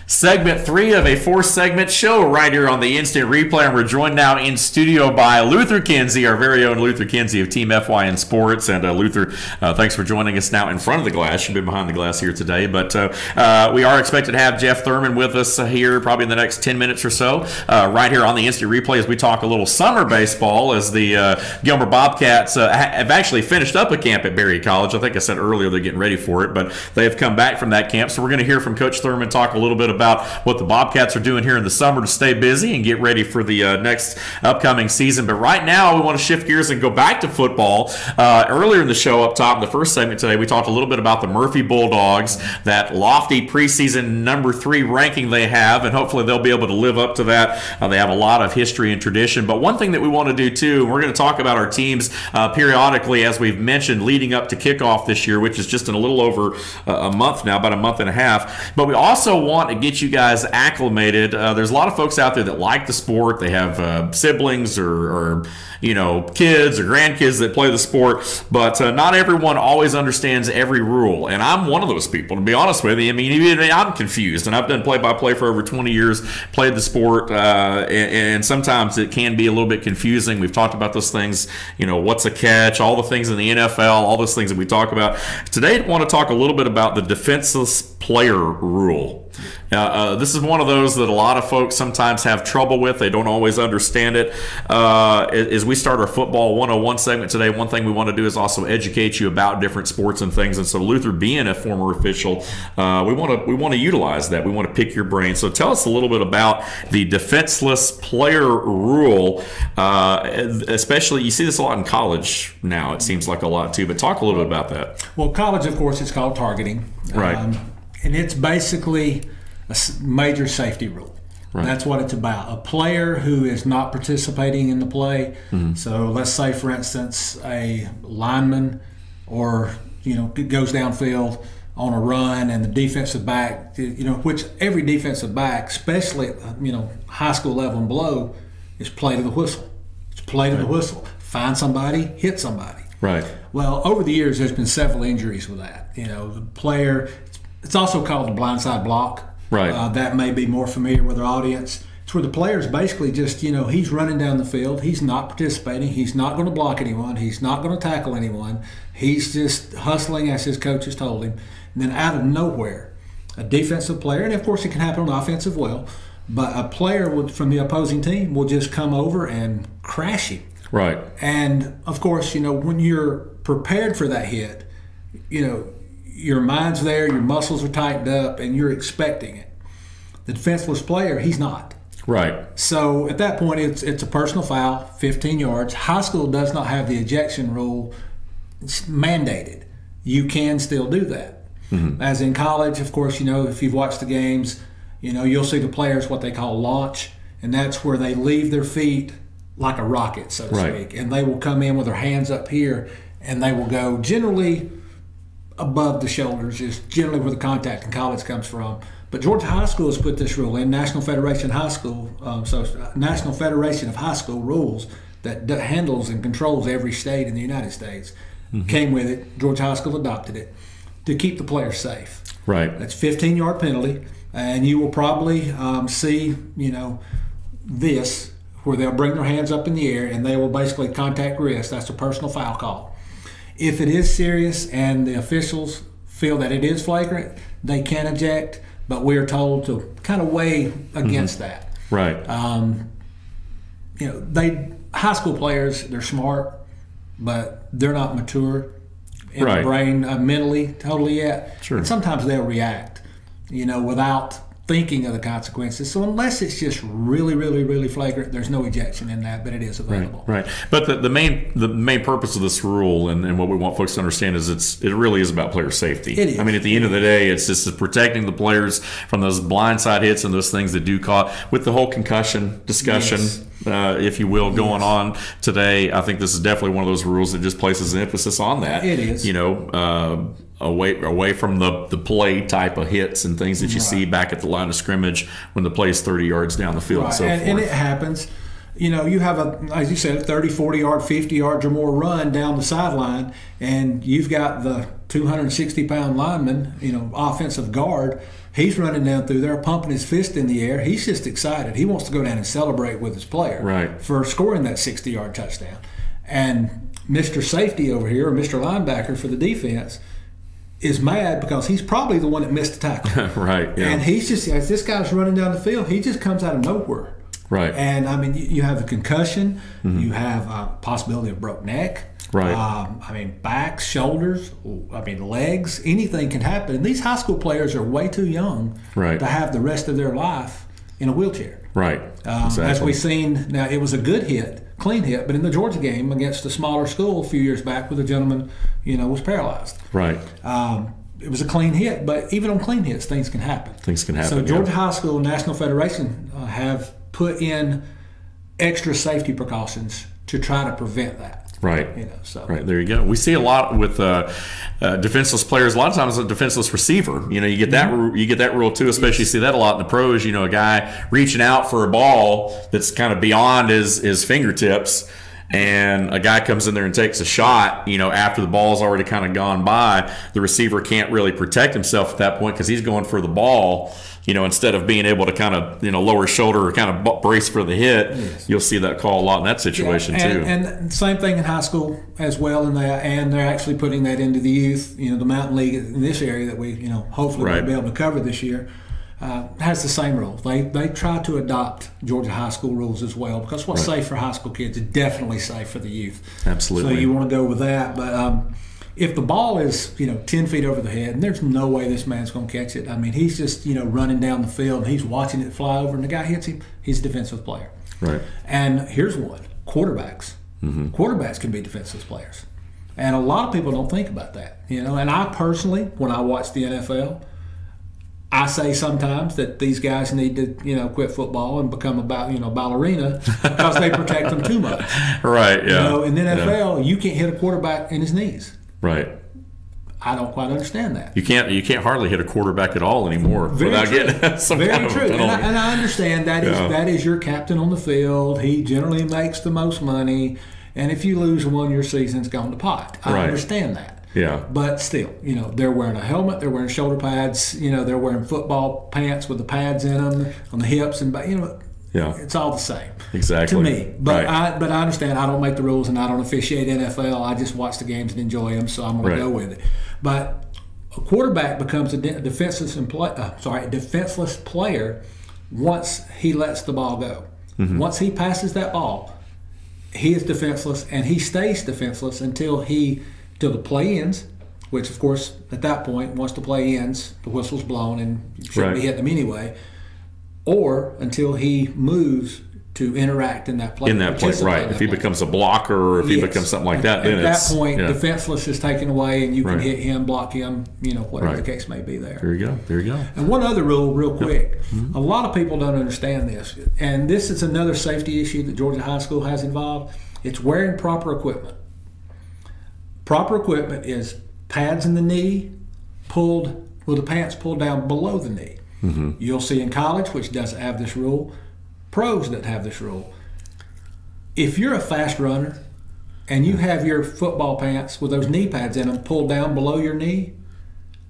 Segment 3 of a 4-segment show right here on the Instant Replay, and we're joined now in studio by Luther Kinsey, our very own Luther Kinsey of Team FYN Sports. And Luther, thanks for joining us now in front of the glass. You've been behind the glass here today, but we are expected to have Jeff Thurman with us here probably in the next 10 minutes or so, right here on the Instant Replay as we talk a little summer baseball, as the Gilmer Bobcats have actually finished up a camp at Berry College. I think I said earlier they're getting ready for it, but they have come back from that camp. So we're going to hear from Coach Thurman talk a little bit about what the Bobcats are doing here in the summer to stay busy and get ready for the next upcoming season. But right now, we want to shift gears and go back to football. Earlier in the show up top, in the first segment today, we talked a little bit about the Murphy Bulldogs, that lofty preseason number 3 ranking they have, and hopefully they'll be able to live up to that. They have a lot of history and tradition. But one thing that we want to do, too, we're going to talk about our teams periodically, as we've mentioned, leading up to kickoff this year, which is just in a little over a month now, about a month and a half. But we also want to get you guys acclimated. There's a lot of folks out there that like the sport. They have siblings or kids or grandkids that play the sport, but not everyone always understands every rule. And I'm one of those people, to be honest with you. I mean, even I'm confused, and I've done play-by-play for over 20 years, played the sport, and sometimes it can be a little bit confusing. We've talked about those things, what's a catch, all the things in the NFL, all those things that we talk about. Today, I want to talk a little bit about the defenseless player rule. This is one of those that a lot of folks sometimes have trouble with. They don't always understand it. As we start our Football 101 segment today, one thing we want to do is also educate you about different sports and things. And so, Luther, being a former official, we want to utilize that. We want to pick your brain. So tell us a little bit about the defenseless player rule. Especially, you see this a lot in college now. It seems like a lot too. But talk a little bit about that. Well, college, of course, it's called targeting. Right. And it's basically a major safety rule. Right. That's what it's about. A player who is not participating in the play. Mm-hmm. So let's say, for instance, a lineman or, goes downfield on a run and the defensive back, which every defensive back, especially, high school level and below, is play to the whistle. It's play to the whistle. Find somebody, hit somebody. Right. Well, over the years, there's been several injuries with that. The player, it's also called the blindside block. Right. That may be more familiar with our audience. It's where the player's basically just, he's running down the field. He's not participating. He's not going to block anyone. He's not going to tackle anyone. He's just hustling as his coach has told him. And then out of nowhere, a defensive player, and of course it can happen on offense as well, but a player from the opposing team will just come over and crash him. Right. And, of course, when you're prepared for that hit, your mind's there, your muscles are tightened up, and you're expecting it. The defenseless player, he's not. Right. So at that point, it's a personal foul, 15 yards. High school does not have the ejection rule. It's mandated. You can still do that. Mm-hmm. As in college, of course, if you've watched the games, you'll see the players what they call launch, and that's where they leave their feet like a rocket, so to speak. And they will come in with their hands up here, and they will go generally above the shoulders, is generally where the contact in college comes from. But Georgia High School has put this rule in, National Federation High School, National Federation of High School rules that handles and controls every state in the United States. Mm-hmm. Came with it. Georgia High School adopted it to keep the players safe. Right. That's 15-yard penalty, and you will probably see, this, where they'll bring their hands up in the air and they will basically contact wrist. That's a personal foul call. If it is serious and the officials feel that it is flagrant, they can eject, but we are told to kind of weigh against that. Right. High school players, they're smart, but they're not mature in the brain mentally totally yet. Sure. And sometimes they'll react, without thinking of the consequences. So unless it's just really, really, really flagrant, there's no ejection in that, but it is available. Right. But the main purpose of this rule and what we want folks to understand is it really is about player safety. It is. I mean, at the end of the day, it's just protecting the players from those blindside hits and those things that do cause, with the whole concussion discussion. Yes. If you will, going on today, I think this is definitely one of those rules that just places an emphasis on that. It is. Away from the play type of hits and things that you see back at the line of scrimmage when the play is 30 yards down the field and so forth. And it happens. You have as you said, a 30, 40 yard, 50 yards or more run down the sideline, and you've got the 260-pound lineman, offensive guard. He's running down through there, pumping his fist in the air. He's just excited. He wants to go down and celebrate with his player for scoring that 60-yard touchdown. And Mr. Safety over here, or Mr. Linebacker for the defense, is mad because he's probably the one that missed the tackle. Right. Yeah. And he's just, as this guy's running down the field, he just comes out of nowhere. Right. And, I mean, you have a concussion. Mm-hmm. You have a possibility of broke neck. Right. Backs, shoulders, legs, anything can happen. And these high school players are way too young to have the rest of their life in a wheelchair. Right. Exactly. As we've seen, now it was a good hit, clean hit, but in the Georgia game against a smaller school a few years back where the gentleman, was paralyzed. Right. It was a clean hit, but even on clean hits, things can happen. So Georgia High School National Federation have put in extra safety precautions to try to prevent that. Right. So right, there you go. We see a lot with defenseless players. A lot of times a defenseless receiver. You get that you get that rule too. Especially see that a lot in the pros. A guy reaching out for a ball that's kind of beyond his fingertips, and a guy comes in there and takes a shot. After the ball's already kind of gone by, the receiver can't really protect himself at that point because he's going for the ball. Instead of being able to kind of, lower shoulder or kind of brace for the hit, you'll see that call a lot in that situation too. And same thing in high school as well, and they're actually putting that into the youth. The Mountain League in this area that we, hopefully will be able to cover this year, has the same rules. They try to adopt Georgia high school rules as well, because what's safe for high school kids is definitely safe for the youth. Absolutely. So you want to go with that, but. If the ball is, 10 feet over the head, and there's no way this man's going to catch it. He's just, running down the field, and he's watching it fly over, and the guy hits him. He's a defensive player. Right. And here's one: quarterbacks. Mm-hmm. Quarterbacks can be defensive players, and a lot of people don't think about that. And I personally, when I watch the NFL, I say sometimes that these guys need to, quit football and become ballerina because they protect them too much. Right. Yeah. In the NFL, you can't hit a quarterback in his knees. Right. I don't quite understand that. You can't hardly hit a quarterback at all anymore without getting some kind of penalty. And I understand that is your captain on the field. He generally makes the most money, and if you lose one, your season's gone to pot. I understand that. Yeah. But still, they're wearing a helmet, they're wearing shoulder pads, they're wearing football pants with the pads in them on the hips, and it's all the same. Exactly. To me. But I understand I don't make the rules and I don't officiate NFL. I just watch the games and enjoy them, so I'm going to go with it. But a quarterback becomes a defenseless player once he lets the ball go. Mm-hmm. Once he passes that ball, he is defenseless, and he stays defenseless until the play ends, which, of course, at that point, once the play ends, the whistle's blown and you shouldn't be hitting him anyway, or until he moves to interact in that play. Right. If he becomes a blocker or if he becomes something like that, then at that point, defenseless is taken away, and you can hit him, block him, whatever the case may be there. There you go. And one other rule, real quick. Mm-hmm. A lot of people don't understand this, and this is another safety issue that Georgia High School has involved. It's wearing proper equipment. Proper equipment is pads in the knee, the pants pulled down below the knee. Mm-hmm. You'll see in college, which doesn't have this rule, pros that have this rule. If you're a fast runner and you have your football pants with those knee pads in them pulled down below your knee,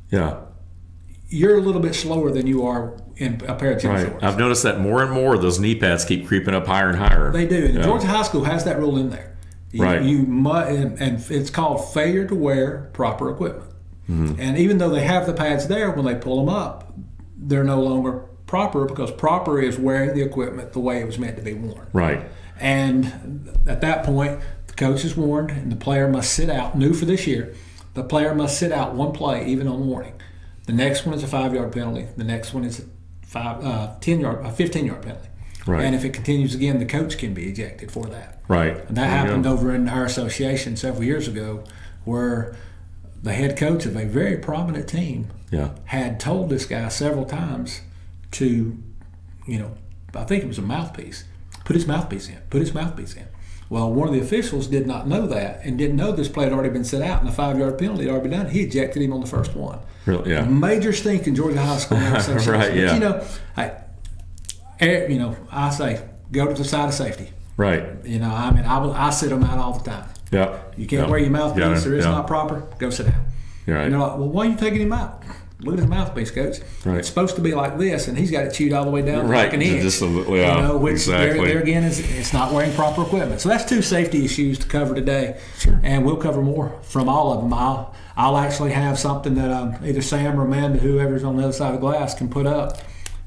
you're a little bit slower than you are in a pair of gym shorts. I've noticed that more and more those knee pads keep creeping up higher and higher. They do. And Georgia High School has that rule in there. And it's called failure to wear proper equipment. Mm-hmm. And even though they have the pads there, when they pull them up, they're no longer proper, because proper is wearing the equipment the way it was meant to be worn. Right. And at that point, the coach is warned, and the player must sit out. New for this year, the player must sit out one play, even on warning. The next one is a 5-yard penalty. The next one is a 15-yard penalty. Right. And if it continues again, the coach can be ejected for that. Right. And that happened over in our association several years ago, where the head coach of a very prominent team had told this guy several times to, I think it was a mouthpiece, put his mouthpiece in. Well, one of the officials did not know that and didn't know this play had already been set out and the 5-yard penalty had already been done. He ejected him on the first one. Really? Yeah. Major stink in Georgia High School. Right, yeah. But, I say go to the side of safety. Right. I sit them out all the time. Yeah. You can't wear your mouthpiece or it's not proper, go sit down. Right. And they're like, well, why are you taking him out? Look at his mouthpiece, coach. Right. It's supposed to be like this, and he's got it chewed all the way down like an inch. Which exactly. there again it's not wearing proper equipment. So that's 2 safety issues to cover today, and we'll cover more from all of them. I'll actually have something that either Sam or Amanda, whoever's on the other side of the glass, can put up,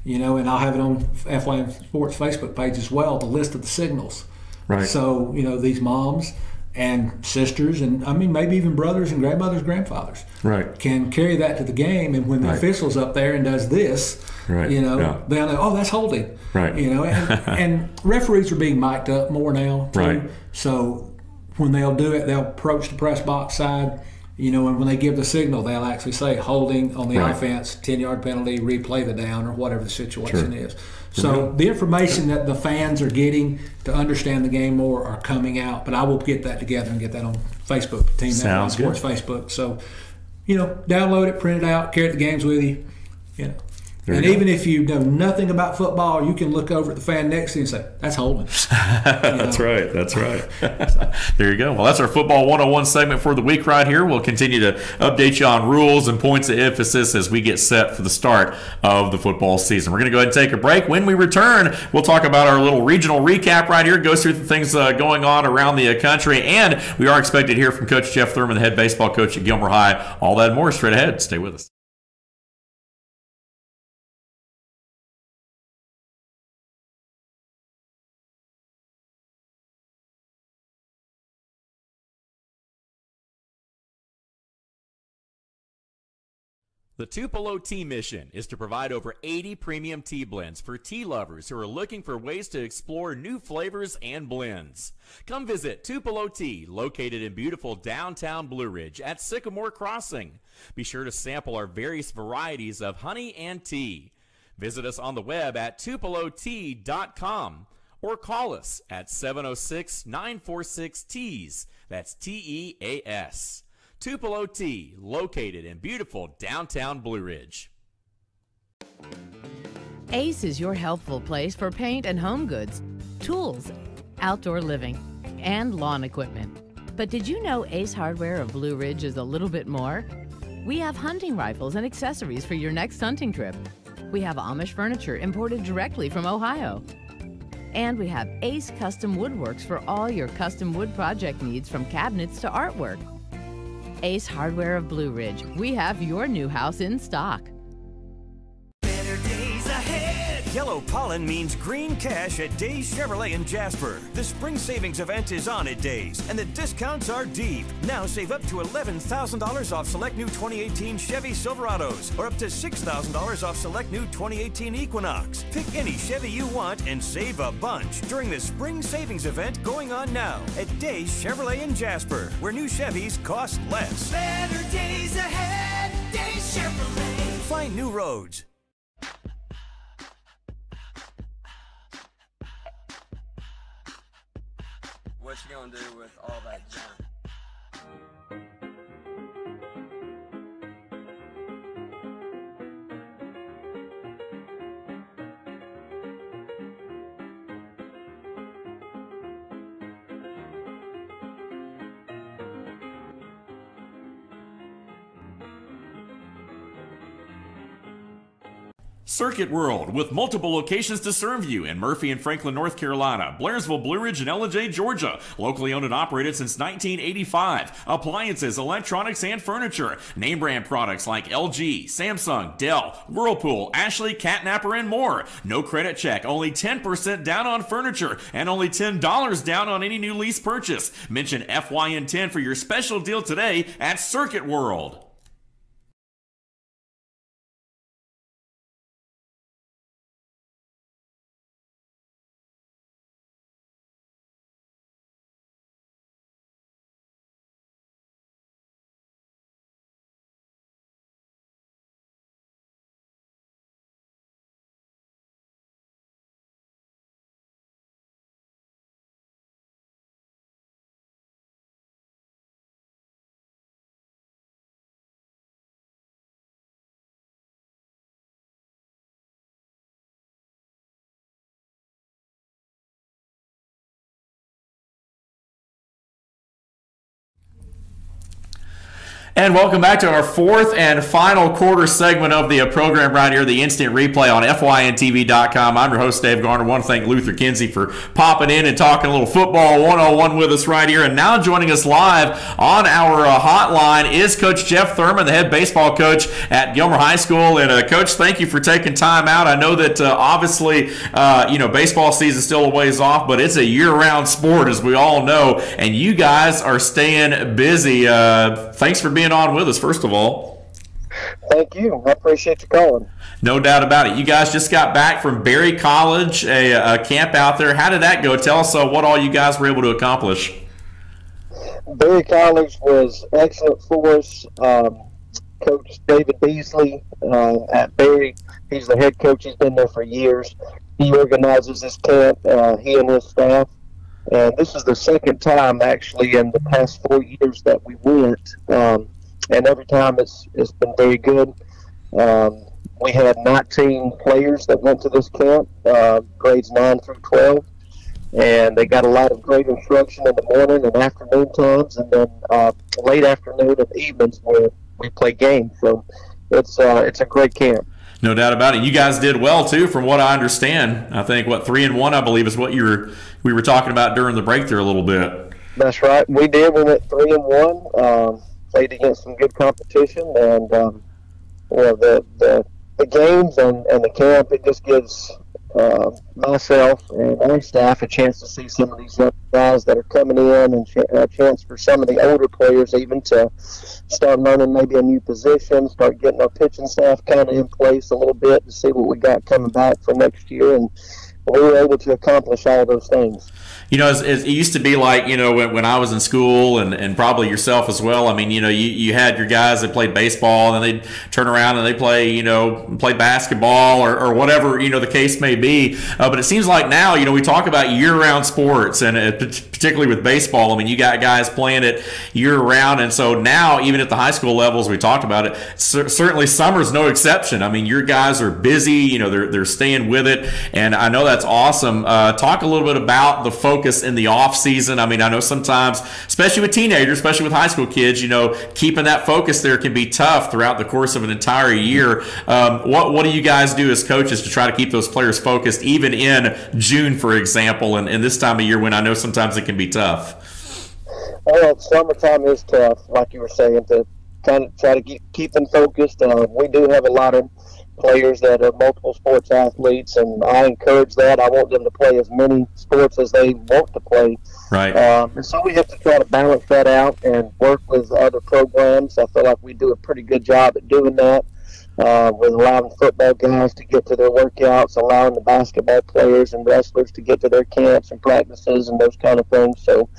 and I'll have it on FYM Sports Facebook page as well, the list of the signals. Right. So these moms and sisters, and maybe even brothers and grandmothers, grandfathers, can carry that to the game. And when the official's up there and does this, they'll know, oh, that's holding. Right. And referees are being mic'd up more now too. Right. So when they'll do it, they'll approach the press box side, and when they give the signal, they'll actually say holding on the Right. offense, 10-yard penalty, replay the down, or whatever the situation is. So the information that the fans are getting to understand the game more are coming out, but I will get that together and get that on Facebook, Team Sounds Sports Facebook. So, download it, print it out, carry it to games with you. And even if you know nothing about football, you can look over at the fan next to you and say, that's holding. That's right. That's right. There you go. Well, that's our Football 101 segment for the week right here. We'll continue to update you on rules and points of emphasis as we get set for the start of the football season. We're going to go ahead and take a break. When we return, we'll talk about our little regional recap right here. Go through the things going on around the country. And we are expected to hear from Coach Jeff Thurman, the head baseball coach at Gilmer High. All that and more straight ahead. Stay with us. The Tupelo Tea mission is to provide over 80 premium tea blends for tea lovers who are looking for ways to explore new flavors and blends. Come visit Tupelo Tea, located in beautiful downtown Blue Ridge at Sycamore Crossing. Be sure to sample our various varieties of honey and tea. Visit us on the web at tupelotea.com or call us at 706-946-TEAS. That's TEAS. Tupelo Tea, located in beautiful downtown Blue Ridge. Ace is your helpful place for paint and home goods, tools, outdoor living, and lawn equipment. But did you know Ace Hardware of Blue Ridge is a little bit more? We have hunting rifles and accessories for your next hunting trip. We have Amish furniture imported directly from Ohio. And we have Ace Custom Woodworks for all your custom wood project needs, from cabinets to artwork. Ace Hardware of Blue Ridge. We have your new house in stock. Better days ahead. Yellow pollen means green cash at Days Chevrolet in Jasper. The spring savings event is on at Days, and the discounts are deep. Now save up to $11,000 off select new 2018 Chevy Silverados, or up to $6,000 off select new 2018 Equinox. Pick any Chevy you want and save a bunch during the spring savings event going on now at Days Chevrolet in Jasper, where new Chevys cost less. Better days ahead, Days Chevrolet. Find new roads. What you gonna do with all that junk? Circuit World, with multiple locations to serve you in Murphy and Franklin, North Carolina, Blairsville, Blue Ridge, and Ellijay, Georgia. Locally owned and operated since 1985. Appliances, electronics, and furniture. Name brand products like LG, Samsung, Dell, Whirlpool, Ashley, Catnapper, and more. No credit check, only 10% down on furniture, and only $10 down on any new lease purchase. Mention FYN10 for your special deal today at Circuit World. And welcome back to our fourth and final quarter segment of the program right here, the instant replay on FYNTV.com. I'm your host, Dave Garner. I want to thank Luther Kinsey for popping in and talking a little football 101 with us right here. And now joining us live on our hotline is Coach Jeff Thurman, the head baseball coach at Gilmer High School. And Coach, thank you for taking time out. I know that obviously, baseball season is still a ways off, but it's a year-round sport, as we all know. And you guys are staying busy. Thanks for being on with us, first of all. Thank you. I appreciate you calling. No doubt about it. You guys just got back from Berry College, a camp out there. How did that go? Tell us what all you guys were able to accomplish. Berry College was excellent for us. Coach David Beasley at Berry, he's the head coach. He's been there for years. He organizes this camp, he and his staff. And this is the second time, actually, in the past 4 years that we went. And every time it's been very good. We had 19 players that went to this camp, grades 9 through 12. And they got a lot of great instruction in the morning and afternoon times, and then late afternoon and evenings where we play games. So it's a great camp. No doubt about it. You guys did well too, from what I understand. I think 3-1, I believe, is what we were talking about during the break there a little bit. That's right. We did. We went 3-1. Played against some good competition, and the games and the camp, it just gives myself and our staff a chance to see some of these young guys that are coming in, and a chance for some of the older players even to start learning maybe a new position, start getting our pitching staff kind of in place a little bit to see what we got coming back for next year. And we were able to accomplish all those things. You know, it used to be like, you know, when I was in school, and probably yourself as well. I mean, you know, you had your guys that played baseball, and then they'd turn around and they play basketball or whatever, you know, the case may be. But it seems like now, you know, we talk about year-round sports, and particularly with baseball, I mean, you got guys playing it year-round. And so now, even at the high school levels, we talked about it, certainly summer's no exception. I mean, your guys are busy, you know, they're staying with it, and I know that's awesome. Talk a little bit about the focus in the off season. I mean, I know sometimes, especially with teenagers, especially with high school kids, you know, keeping that focus there can be tough throughout the course of an entire year. What do you guys do as coaches to try to keep those players focused, even in June, for example, and this time of year when I know sometimes it can be tough? Well, summertime is tough, like you were saying, to kind of try to keep them focused. We do have a lot of players that are multiple sports athletes, and I encourage that. I want them to play as many sports as they want to play. Right. And so we have to try to balance that out and work with other programs. I feel like we do a pretty good job at doing that, with allowing football guys to get to their workouts, allowing the basketball players and wrestlers to get to their camps and practices and those kind of things. So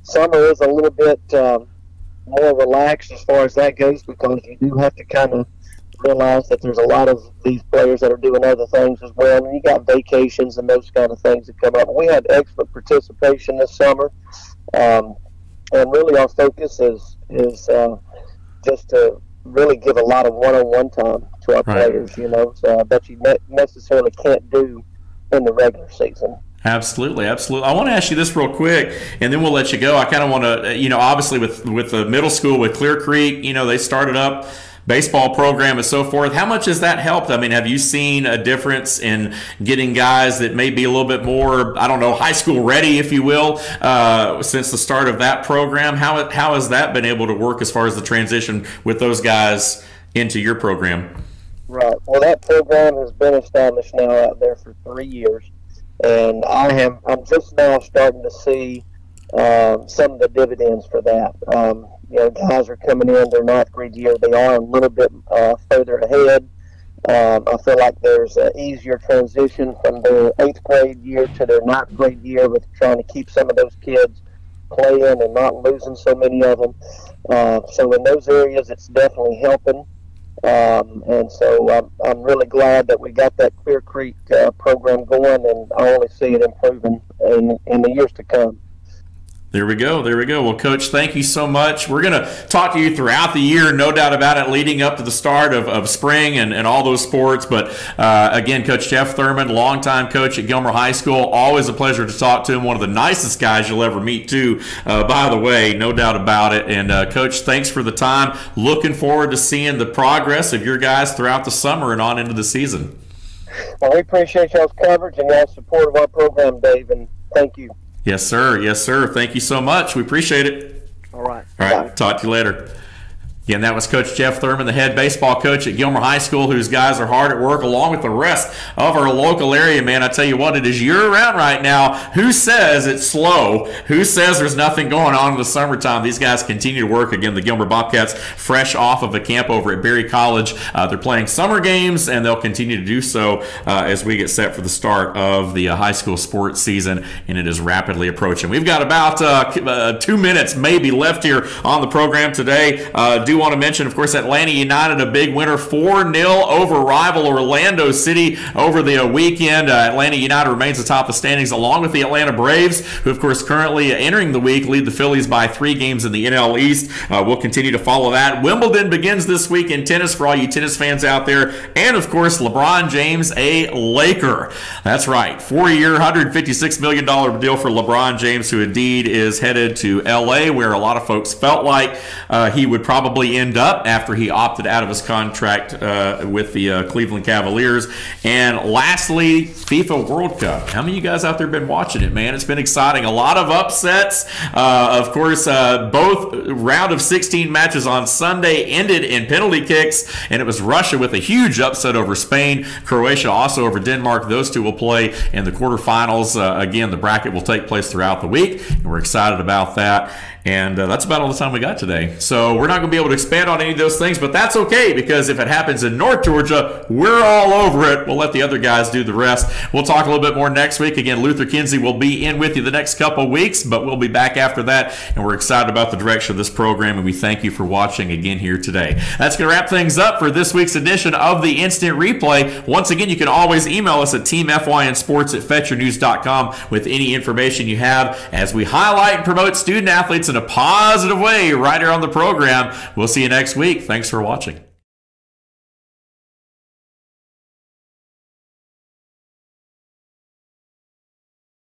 summer is a little bit more relaxed as far as that goes, because you do have to kind of realize that there's a lot of these players that are doing other things as well, and you got vacations and those kind of things that come up. We had excellent participation this summer, and really our focus is just to really give a lot of one-on-one time to our players, you know, that you necessarily can't do in the regular season. Absolutely, absolutely. I want to ask you this real quick, and then we'll let you go. I kind of want to, you know, obviously with the middle school, with Clear Creek, you know, they started up baseball program and so forth. How much has that helped? I mean, have you seen a difference in getting guys that may be a little bit more, I don't know, high school ready, if you will, since the start of that program? How has that been able to work as far as the transition with those guys into your program? Right. Well, that program has been established now out there for 3 years, and I'm just now starting to see some of the dividends for that. You know, guys are coming in their 9th grade year. They are a little bit further ahead. I feel like there's an easier transition from their 8th grade year to their 9th grade year, with trying to keep some of those kids playing and not losing so many of them. So in those areas, it's definitely helping. And so I'm really glad that we got that Clear Creek program going, and I only see it improving in the years to come. There we go. There we go. Well, Coach, thank you so much. We're going to talk to you throughout the year, no doubt about it, leading up to the start of spring and all those sports. But, again, Coach Jeff Thurman, longtime coach at Gilmer High School. Always a pleasure to talk to him. One of the nicest guys you'll ever meet, too, by the way, no doubt about it. And, Coach, thanks for the time. Looking forward to seeing the progress of your guys throughout the summer and on into the season. Well, we appreciate y'all's coverage and y'all's support of our program, Dave, and thank you. Yes, sir. Yes, sir. Thank you so much. We appreciate it. All right. All right. Talk to you later. Again, that was Coach Jeff Thurman, the head baseball coach at Gilmer High School, whose guys are hard at work along with the rest of our local area, man. I tell you what, it is year-round right now. Who says it's slow? Who says there's nothing going on in the summertime? These guys continue to work. Again, the Gilmer Bobcats, fresh off of a camp over at Berry College. They're playing summer games, and they'll continue to do so as we get set for the start of the high school sports season, and it is rapidly approaching. We've got about 2 minutes maybe left here on the program today. Do want to mention, of course, Atlanta United, a big winner, 4-0 over rival Orlando City over the weekend. Atlanta United remains atop the standings along with the Atlanta Braves, who, of course, currently entering the week lead the Phillies by 3 games in the NL East. We'll continue to follow that. Wimbledon begins this week in tennis for all you tennis fans out there. And, of course, LeBron James, a Laker. That's right. 4-year, $156 million deal for LeBron James, who indeed is headed to L.A., where a lot of folks felt like he would probably end up after he opted out of his contract with the Cleveland Cavaliers. And lastly, FIFA World Cup. How many of you guys out there been watching it, man? It's been exciting. A lot of upsets. Of course, both round of 16 matches on Sunday ended in penalty kicks, and it was Russia with a huge upset over Spain. Croatia also over Denmark. Those two will play in the quarterfinals. Again, the bracket will take place throughout the week, and we're excited about that. And that's about all the time we got today. So we're not going to be able to expand on any of those things, but that's okay, because if it happens in North Georgia, we're all over it. We'll let the other guys do the rest. We'll talk a little bit more next week. Again, Luther Kinsey will be in with you the next couple weeks, but we'll be back after that, and we're excited about the direction of this program, and we thank you for watching again here today. That's going to wrap things up for this week's edition of the Instant Replay. Once again, you can always email us at teamfynsports@fetchernews.com with any information you have as we highlight and promote student athletes in a positive way right here on the program. We'll see you next week. Thanks for watching.